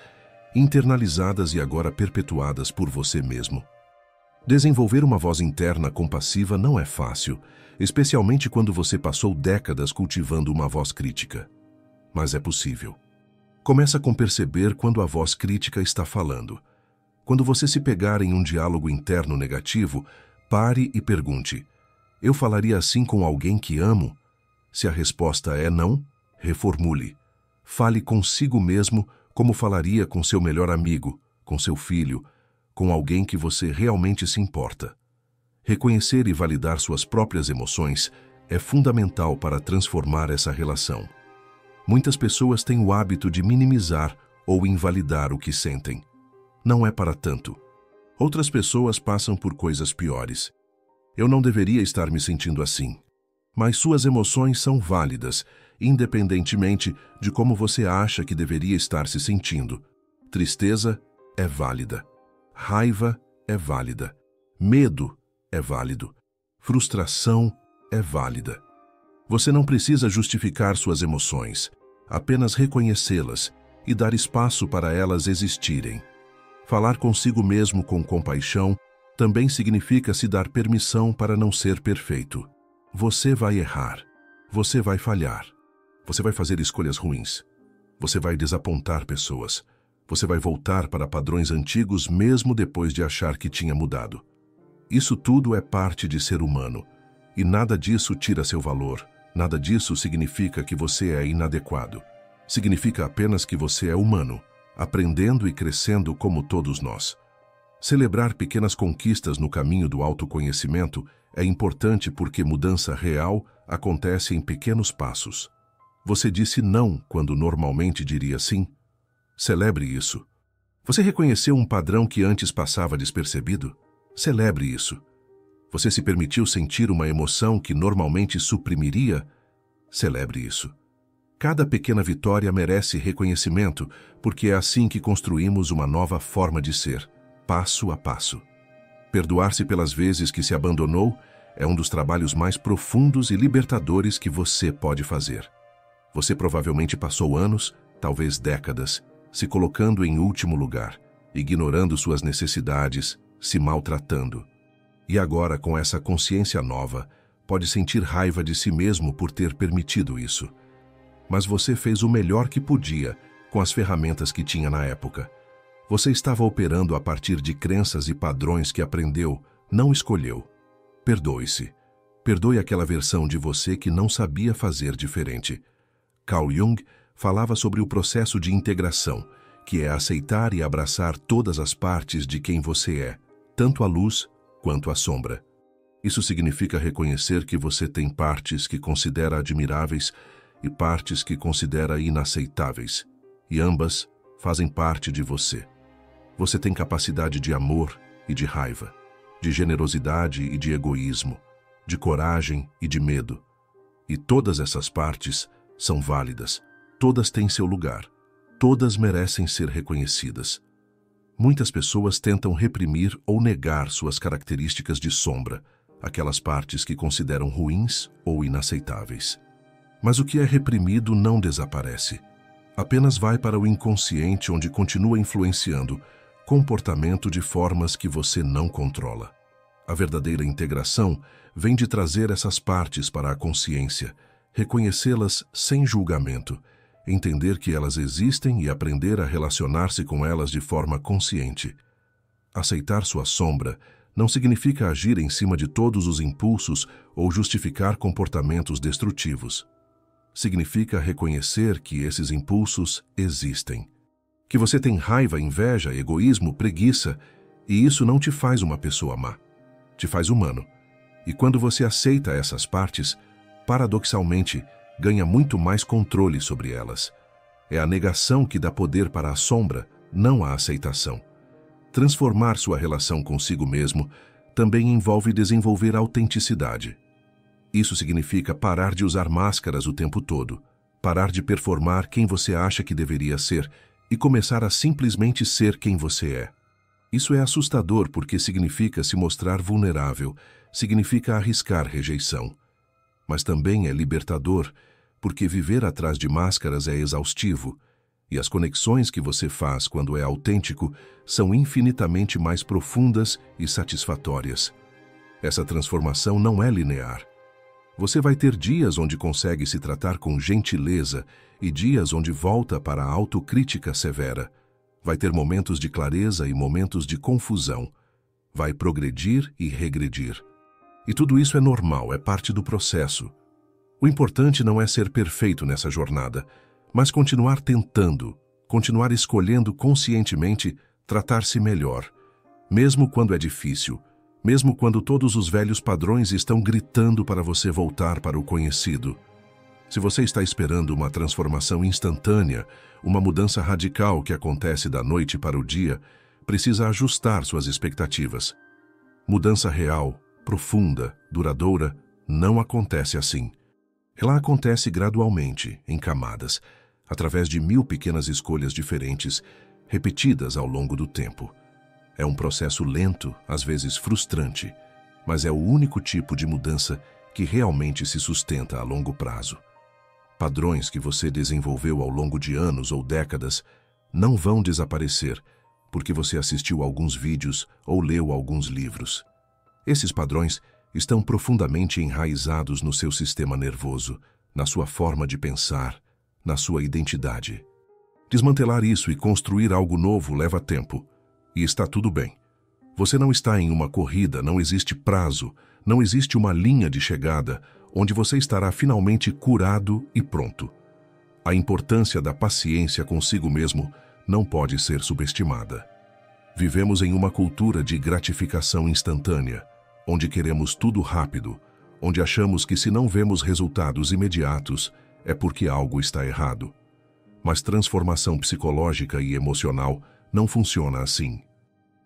internalizadas e agora perpetuadas por você mesmo. Desenvolver uma voz interna compassiva não é fácil, especialmente quando você passou décadas cultivando uma voz crítica. Mas é possível. Começa com perceber quando a voz crítica está falando. Quando você se pegar em um diálogo interno negativo, pare e pergunte: eu falaria assim com alguém que amo? Se a resposta é não, reformule. Fale consigo mesmo como falaria com seu melhor amigo, com seu filho, com alguém que você realmente se importa. Reconhecer e validar suas próprias emoções é fundamental para transformar essa relação. Muitas pessoas têm o hábito de minimizar ou invalidar o que sentem. Não é para tanto. Outras pessoas passam por coisas piores. Eu não deveria estar me sentindo assim. Mas suas emoções são válidas, independentemente de como você acha que deveria estar se sentindo. Tristeza é válida. Raiva é válida. Medo é válido. Frustração é válida. Você não precisa justificar suas emoções, apenas reconhecê-las e dar espaço para elas existirem. Falar consigo mesmo com compaixão também significa se dar permissão para não ser perfeito. Você vai errar. Você vai falhar. Você vai fazer escolhas ruins. Você vai desapontar pessoas. Você vai voltar para padrões antigos mesmo depois de achar que tinha mudado. Isso tudo é parte de ser humano, e nada disso tira seu valor, nada disso significa que você é inadequado. Significa apenas que você é humano, aprendendo e crescendo como todos nós. Celebrar pequenas conquistas no caminho do autoconhecimento é importante porque mudança real acontece em pequenos passos. Você disse não quando normalmente diria sim? Celebre isso. Você reconheceu um padrão que antes passava despercebido? Celebre isso. Você se permitiu sentir uma emoção que normalmente suprimiria? Celebre isso. Cada pequena vitória merece reconhecimento, porque é assim que construímos uma nova forma de ser, passo a passo. Perdoar-se pelas vezes que se abandonou é um dos trabalhos mais profundos e libertadores que você pode fazer. Você provavelmente passou anos, talvez décadas, se colocando em último lugar, ignorando suas necessidades, se maltratando. E agora, com essa consciência nova, pode sentir raiva de si mesmo por ter permitido isso. Mas você fez o melhor que podia com as ferramentas que tinha na época. Você estava operando a partir de crenças e padrões que aprendeu, não escolheu. Perdoe-se. Perdoe aquela versão de você que não sabia fazer diferente. Carl Jung falava sobre o processo de integração, que é aceitar e abraçar todas as partes de quem você é, tanto a luz quanto a sombra. Isso significa reconhecer que você tem partes que considera admiráveis e partes que considera inaceitáveis, e ambas fazem parte de você. Você tem capacidade de amor e de raiva, de generosidade e de egoísmo, de coragem e de medo. E todas essas partes são válidas, todas têm seu lugar, todas merecem ser reconhecidas. Muitas pessoas tentam reprimir ou negar suas características de sombra, aquelas partes que consideram ruins ou inaceitáveis. Mas o que é reprimido não desaparece. Apenas vai para o inconsciente, onde continua influenciando comportamento de formas que você não controla. A verdadeira integração vem de trazer essas partes para a consciência, reconhecê-las sem julgamento, entender que elas existem e aprender a relacionar-se com elas de forma consciente. Aceitar sua sombra não significa agir em cima de todos os impulsos ou justificar comportamentos destrutivos. Significa reconhecer que esses impulsos existem. Que você tem raiva, inveja, egoísmo, preguiça, e isso não te faz uma pessoa má. Te faz humano. E quando você aceita essas partes, paradoxalmente, ganha muito mais controle sobre elas. É a negação que dá poder para a sombra, não a aceitação. Transformar sua relação consigo mesmo também envolve desenvolver autenticidade. Isso significa parar de usar máscaras o tempo todo, parar de performar quem você acha que deveria ser e começar a simplesmente ser quem você é. Isso é assustador porque significa se mostrar vulnerável, significa arriscar rejeição. Mas também é libertador, porque viver atrás de máscaras é exaustivo. E as conexões que você faz quando é autêntico são infinitamente mais profundas e satisfatórias. Essa transformação não é linear. Você vai ter dias onde consegue se tratar com gentileza e dias onde volta para a autocrítica severa. Vai ter momentos de clareza e momentos de confusão. Vai progredir e regredir. E tudo isso é normal, é parte do processo. O importante não é ser perfeito nessa jornada, mas continuar tentando, continuar escolhendo conscientemente tratar-se melhor, mesmo quando é difícil, mesmo quando todos os velhos padrões estão gritando para você voltar para o conhecido. Se você está esperando uma transformação instantânea, uma mudança radical que acontece da noite para o dia, precisa ajustar suas expectativas. Mudança real, profunda, duradoura, não acontece assim. Ela acontece gradualmente, em camadas, através de 1000 pequenas escolhas diferentes, repetidas ao longo do tempo. É um processo lento, às vezes frustrante, mas é o único tipo de mudança que realmente se sustenta a longo prazo. Padrões que você desenvolveu ao longo de anos ou décadas não vão desaparecer porque você assistiu alguns vídeos ou leu alguns livros. Esses padrões estão profundamente enraizados no seu sistema nervoso, na sua forma de pensar, na sua identidade. Desmantelar isso e construir algo novo leva tempo. E está tudo bem. Você não está em uma corrida, não existe prazo, não existe uma linha de chegada onde você estará finalmente curado e pronto. A importância da paciência consigo mesmo não pode ser subestimada. Vivemos em uma cultura de gratificação instantânea, onde queremos tudo rápido, onde achamos que se não vemos resultados imediatos, é porque algo está errado. Mas transformação psicológica e emocional não funciona assim.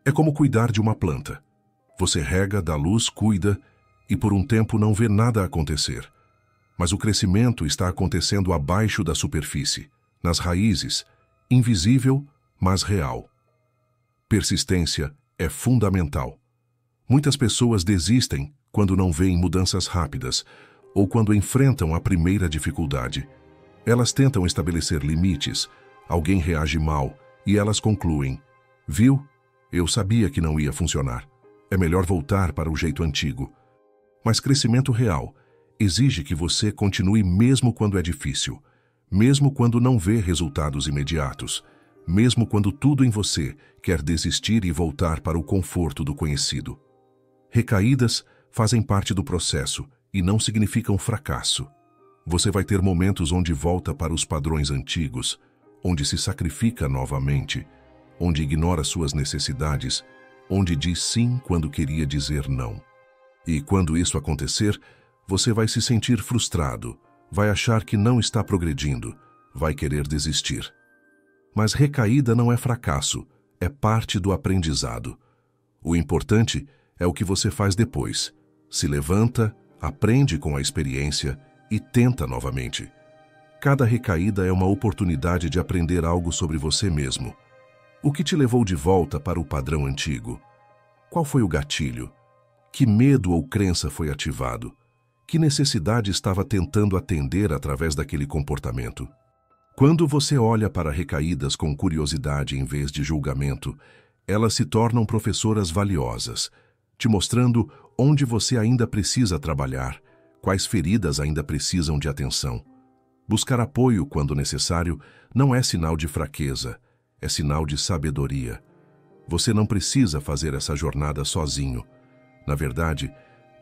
É como cuidar de uma planta. Você rega, dá luz, cuida e por um tempo não vê nada acontecer. Mas o crescimento está acontecendo abaixo da superfície, nas raízes, invisível, mas real. Persistência é fundamental. Muitas pessoas desistem quando não veem mudanças rápidas ou quando enfrentam a primeira dificuldade. Elas tentam estabelecer limites, alguém reage mal e elas concluem: viu? Eu sabia que não ia funcionar. É melhor voltar para o jeito antigo. Mas crescimento real exige que você continue mesmo quando é difícil, mesmo quando não vê resultados imediatos, mesmo quando tudo em você quer desistir e voltar para o conforto do conhecido. Recaídas fazem parte do processo e não significam fracasso. Você vai ter momentos onde volta para os padrões antigos, onde se sacrifica novamente, onde ignora suas necessidades, onde diz sim quando queria dizer não. E quando isso acontecer, você vai se sentir frustrado, vai achar que não está progredindo, vai querer desistir. Mas recaída não é fracasso, é parte do aprendizado. O importante é o que você faz depois. Se levanta, aprende com a experiência e tenta novamente. Cada recaída é uma oportunidade de aprender algo sobre você mesmo. O que te levou de volta para o padrão antigo? Qual foi o gatilho? Que medo ou crença foi ativado? Que necessidade estava tentando atender através daquele comportamento? Quando você olha para recaídas com curiosidade em vez de julgamento, elas se tornam professoras valiosas, te mostrando onde você ainda precisa trabalhar, quais feridas ainda precisam de atenção. Buscar apoio quando necessário não é sinal de fraqueza, é sinal de sabedoria. Você não precisa fazer essa jornada sozinho. Na verdade,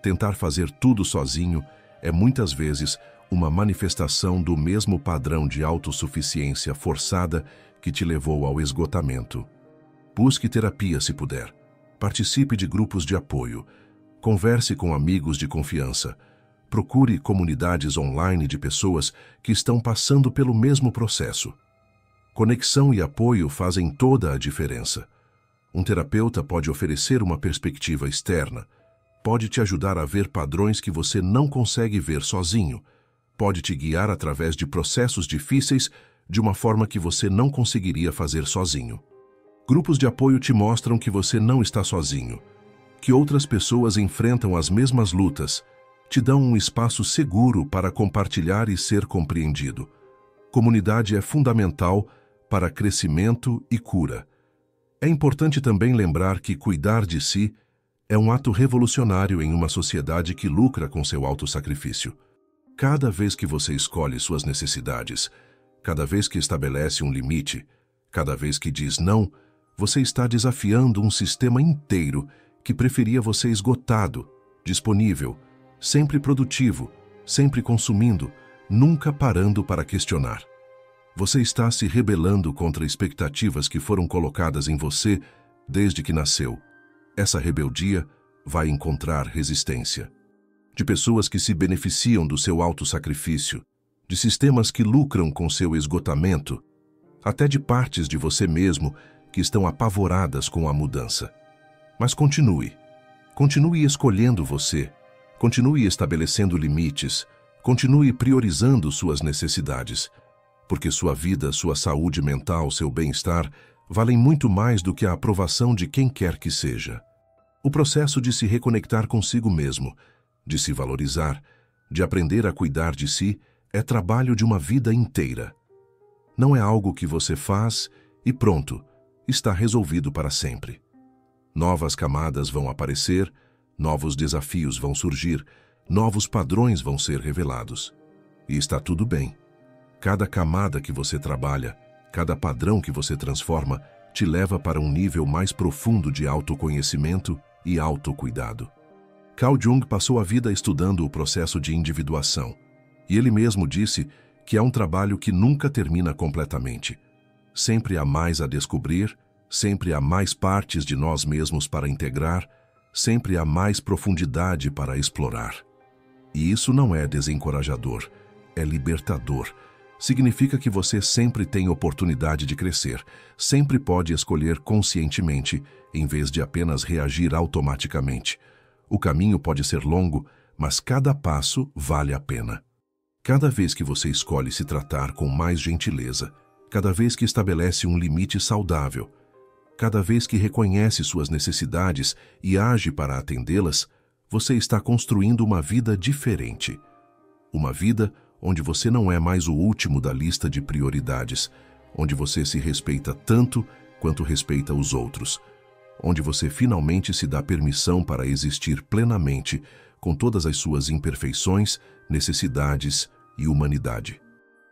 tentar fazer tudo sozinho é muitas vezes uma manifestação do mesmo padrão de autossuficiência forçada que te levou ao esgotamento. Busque terapia se puder. Participe de grupos de apoio. Converse com amigos de confiança. Procure comunidades online de pessoas que estão passando pelo mesmo processo. Conexão e apoio fazem toda a diferença. Um terapeuta pode oferecer uma perspectiva externa, pode te ajudar a ver padrões que você não consegue ver sozinho, pode te guiar através de processos difíceis de uma forma que você não conseguiria fazer sozinho. Grupos de apoio te mostram que você não está sozinho, que outras pessoas enfrentam as mesmas lutas, te dão um espaço seguro para compartilhar e ser compreendido. Comunidade é fundamental para crescimento e cura. É importante também lembrar que cuidar de si é um ato revolucionário em uma sociedade que lucra com seu autossacrifício. Cada vez que você escolhe suas necessidades, cada vez que estabelece um limite, cada vez que diz não, você está desafiando um sistema inteiro que preferia você esgotado, disponível, sempre produtivo, sempre consumindo, nunca parando para questionar. Você está se rebelando contra expectativas que foram colocadas em você desde que nasceu. Essa rebeldia vai encontrar resistência. De pessoas que se beneficiam do seu autossacrifício, de sistemas que lucram com seu esgotamento, até de partes de você mesmo que estão apavoradas com a mudança. Mas continue escolhendo você, continue estabelecendo limites, continue priorizando suas necessidades, porque sua vida, sua saúde mental, seu bem-estar valem muito mais do que a aprovação de quem quer que seja. O processo de se reconectar consigo mesmo, de se valorizar, de aprender a cuidar de si, é trabalho de uma vida inteira. Não é algo que você faz e pronto, está resolvido para sempre. Novas camadas vão aparecer, novos desafios vão surgir, novos padrões vão ser revelados. E está tudo bem. Cada camada que você trabalha, cada padrão que você transforma, te leva para um nível mais profundo de autoconhecimento e autocuidado. Carl Jung passou a vida estudando o processo de individuação, e ele mesmo disse que é um trabalho que nunca termina completamente. Sempre há mais a descobrir, sempre há mais partes de nós mesmos para integrar, sempre há mais profundidade para explorar. E isso não é desencorajador, é libertador. Significa que você sempre tem oportunidade de crescer, sempre pode escolher conscientemente, em vez de apenas reagir automaticamente. O caminho pode ser longo, mas cada passo vale a pena. Cada vez que você escolhe se tratar com mais gentileza, cada vez que estabelece um limite saudável, cada vez que reconhece suas necessidades e age para atendê-las, você está construindo uma vida diferente. Uma vida onde você não é mais o último da lista de prioridades, onde você se respeita tanto quanto respeita os outros, onde você finalmente se dá permissão para existir plenamente, com todas as suas imperfeições, necessidades e humanidade.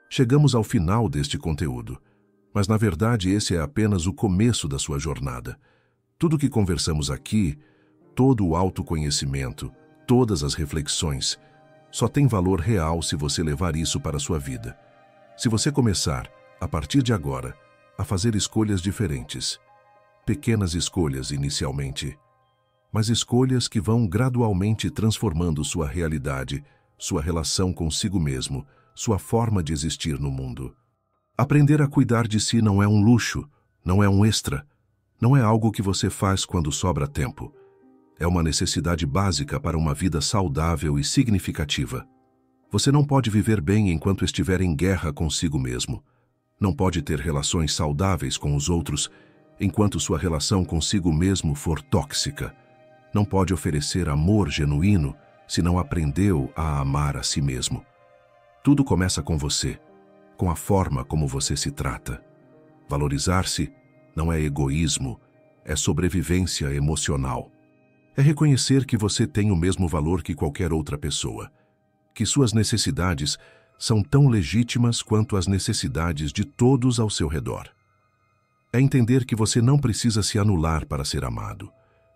Chegamos ao final deste conteúdo, mas na verdade esse é apenas o começo da sua jornada. Tudo que conversamos aqui, todo o autoconhecimento, todas as reflexões, só tem valor real se você levar isso para a sua vida. Se você começar, a partir de agora, a fazer escolhas diferentes. Pequenas escolhas inicialmente, mas escolhas que vão gradualmente transformando sua realidade, sua relação consigo mesmo, sua forma de existir no mundo. Aprender a cuidar de si não é um luxo, não é um extra, não é algo que você faz quando sobra tempo. É uma necessidade básica para uma vida saudável e significativa. Você não pode viver bem enquanto estiver em guerra consigo mesmo. Não pode ter relações saudáveis com os outros enquanto sua relação consigo mesmo for tóxica. Não pode oferecer amor genuíno se não aprendeu a amar a si mesmo. Tudo começa com você, com a forma como você se trata. Valorizar-se não é egoísmo, é sobrevivência emocional. É reconhecer que você tem o mesmo valor que qualquer outra pessoa, que suas necessidades são tão legítimas quanto as necessidades de todos ao seu redor. É entender que você não precisa se anular para ser amado,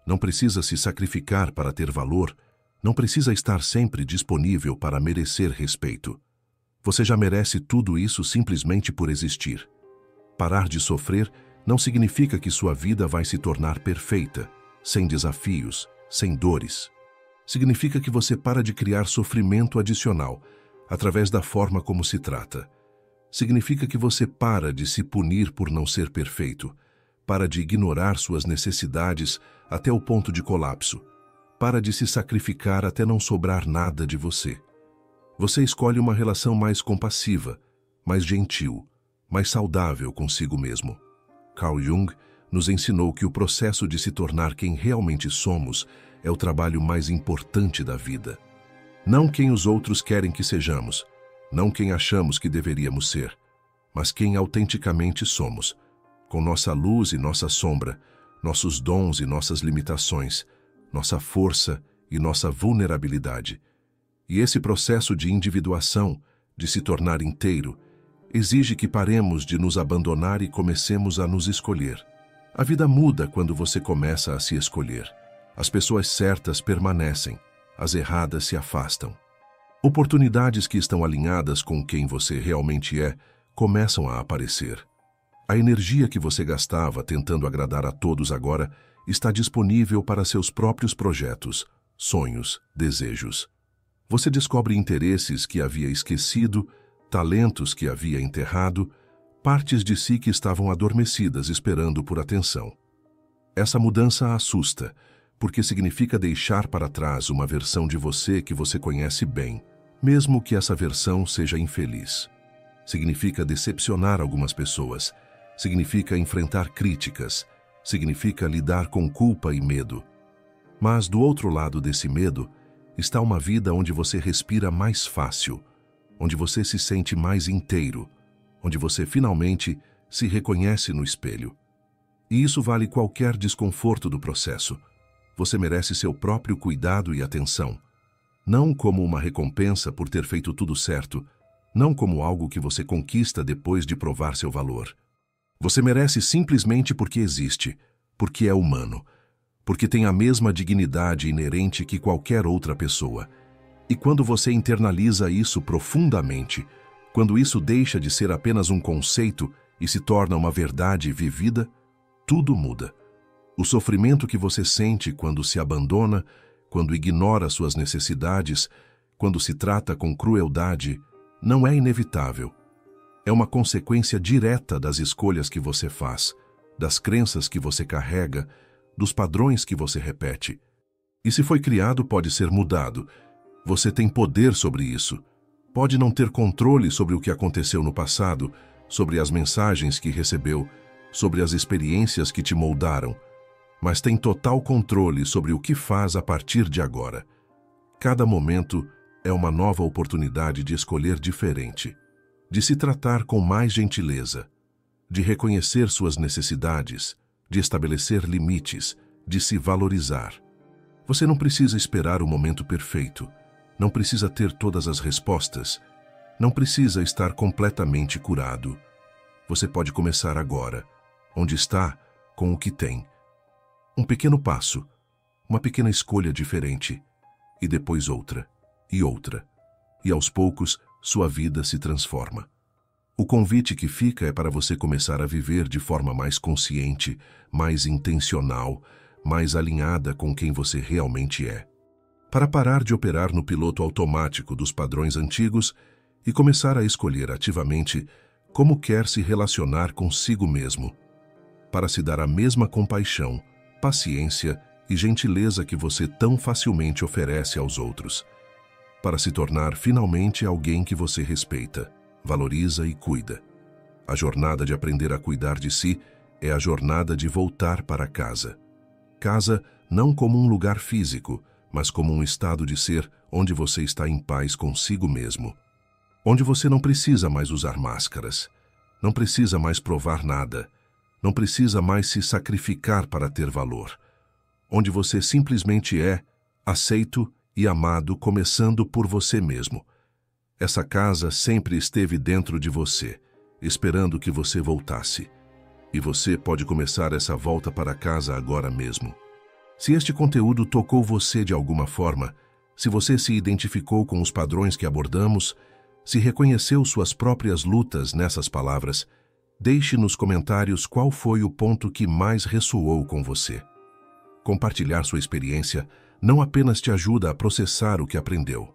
não precisa se sacrificar para ter valor, não precisa estar sempre disponível para merecer respeito. Você já merece tudo isso simplesmente por existir. Parar de sofrer não significa que sua vida vai se tornar perfeita, sem desafios, sem dores. Significa que você para de criar sofrimento adicional através da forma como se trata. Significa que você para de se punir por não ser perfeito, para de ignorar suas necessidades até o ponto de colapso, para de se sacrificar até não sobrar nada de você. Você escolhe uma relação mais compassiva, mais gentil, mais saudável consigo mesmo. Carl Jung nos ensinou que o processo de se tornar quem realmente somos é o trabalho mais importante da vida. Não quem os outros querem que sejamos, não quem achamos que deveríamos ser, mas quem autenticamente somos, com nossa luz e nossa sombra, nossos dons e nossas limitações, nossa força e nossa vulnerabilidade. E esse processo de individuação, de se tornar inteiro, exige que paremos de nos abandonar e comecemos a nos escolher. A vida muda quando você começa a se escolher. As pessoas certas permanecem, as erradas se afastam. Oportunidades que estão alinhadas com quem você realmente é começam a aparecer. A energia que você gastava tentando agradar a todos agora está disponível para seus próprios projetos, sonhos, desejos. Você descobre interesses que havia esquecido, talentos que havia enterrado, partes de si que estavam adormecidas esperando por atenção. Essa mudança assusta, porque significa deixar para trás uma versão de você que você conhece bem, mesmo que essa versão seja infeliz. Significa decepcionar algumas pessoas, significa enfrentar críticas, significa lidar com culpa e medo. Mas do outro lado desse medo está uma vida onde você respira mais fácil, onde você se sente mais inteiro, onde você finalmente se reconhece no espelho. E isso vale qualquer desconforto do processo. Você merece seu próprio cuidado e atenção, não como uma recompensa por ter feito tudo certo, não como algo que você conquista depois de provar seu valor. Você merece simplesmente porque existe, porque é humano, porque tem a mesma dignidade inerente que qualquer outra pessoa. E quando você internaliza isso profundamente, quando isso deixa de ser apenas um conceito e se torna uma verdade vivida, tudo muda. O sofrimento que você sente quando se abandona, quando ignora suas necessidades, quando se trata com crueldade, não é inevitável. É uma consequência direta das escolhas que você faz, das crenças que você carrega, dos padrões que você repete. E se foi criado, pode ser mudado. Você tem poder sobre isso. Pode não ter controle sobre o que aconteceu no passado, sobre as mensagens que recebeu, sobre as experiências que te moldaram, mas tem total controle sobre o que faz a partir de agora. Cada momento é uma nova oportunidade de escolher diferente, de se tratar com mais gentileza, de reconhecer suas necessidades, de estabelecer limites, de se valorizar. Você não precisa esperar o momento perfeito, não precisa ter todas as respostas, não precisa estar completamente curado. Você pode começar agora, onde está, com o que tem. Um pequeno passo, uma pequena escolha diferente, e depois outra, e outra. E aos poucos, sua vida se transforma. O convite que fica é para você começar a viver de forma mais consciente, mais intencional, mais alinhada com quem você realmente é. Para parar de operar no piloto automático dos padrões antigos e começar a escolher ativamente como quer se relacionar consigo mesmo. Para se dar a mesma compaixão, paciência e gentileza que você tão facilmente oferece aos outros. Para se tornar finalmente alguém que você respeita, valoriza e cuida. A jornada de aprender a cuidar de si é a jornada de voltar para casa. Casa não como um lugar físico, mas como um estado de ser onde você está em paz consigo mesmo. Onde você não precisa mais usar máscaras, não precisa mais provar nada, não precisa mais se sacrificar para ter valor. Onde você simplesmente é, aceito e amado, começando por você mesmo. Essa casa sempre esteve dentro de você, esperando que você voltasse. E você pode começar essa volta para casa agora mesmo. Se este conteúdo tocou você de alguma forma, se você se identificou com os padrões que abordamos, se reconheceu suas próprias lutas nessas palavras, deixe nos comentários qual foi o ponto que mais ressoou com você. Compartilhar sua experiência não apenas te ajuda a processar o que aprendeu,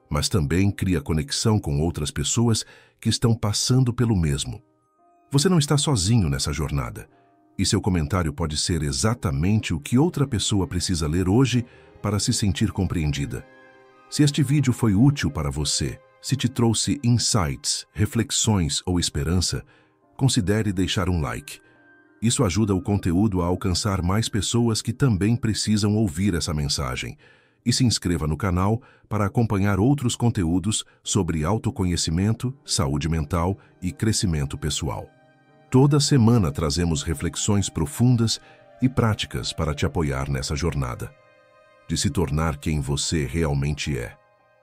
mas também cria conexão com outras pessoas que estão passando pelo mesmo. Você não está sozinho nessa jornada, e seu comentário pode ser exatamente o que outra pessoa precisa ler hoje para se sentir compreendida. Se este vídeo foi útil para você, se te trouxe insights, reflexões ou esperança, considere deixar um like. Isso ajuda o conteúdo a alcançar mais pessoas que também precisam ouvir essa mensagem. e se inscreva no canal para acompanhar outros conteúdos sobre autoconhecimento, saúde mental e crescimento pessoal. Toda semana trazemos reflexões profundas e práticas para te apoiar nessa jornada, de se tornar quem você realmente é.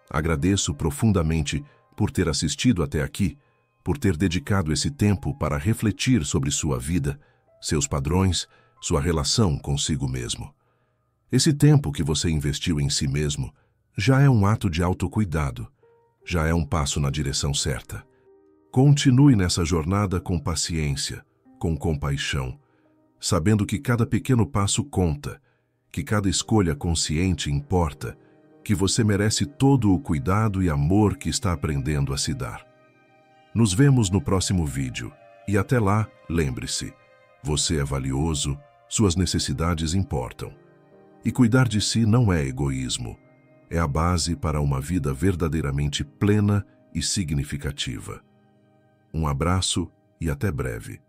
Agradeço profundamente por ter assistido até aqui, por ter dedicado esse tempo para refletir sobre sua vida, seus padrões, sua relação consigo mesmo. Esse tempo que você investiu em si mesmo já é um ato de autocuidado, já é um passo na direção certa. Continue nessa jornada com paciência, com compaixão, sabendo que cada pequeno passo conta, que cada escolha consciente importa, que você merece todo o cuidado e amor que está aprendendo a se dar. Nos vemos no próximo vídeo e até lá, lembre-se, você é valioso, suas necessidades importam. E cuidar de si não é egoísmo, é a base para uma vida verdadeiramente plena e significativa. Um abraço e até breve.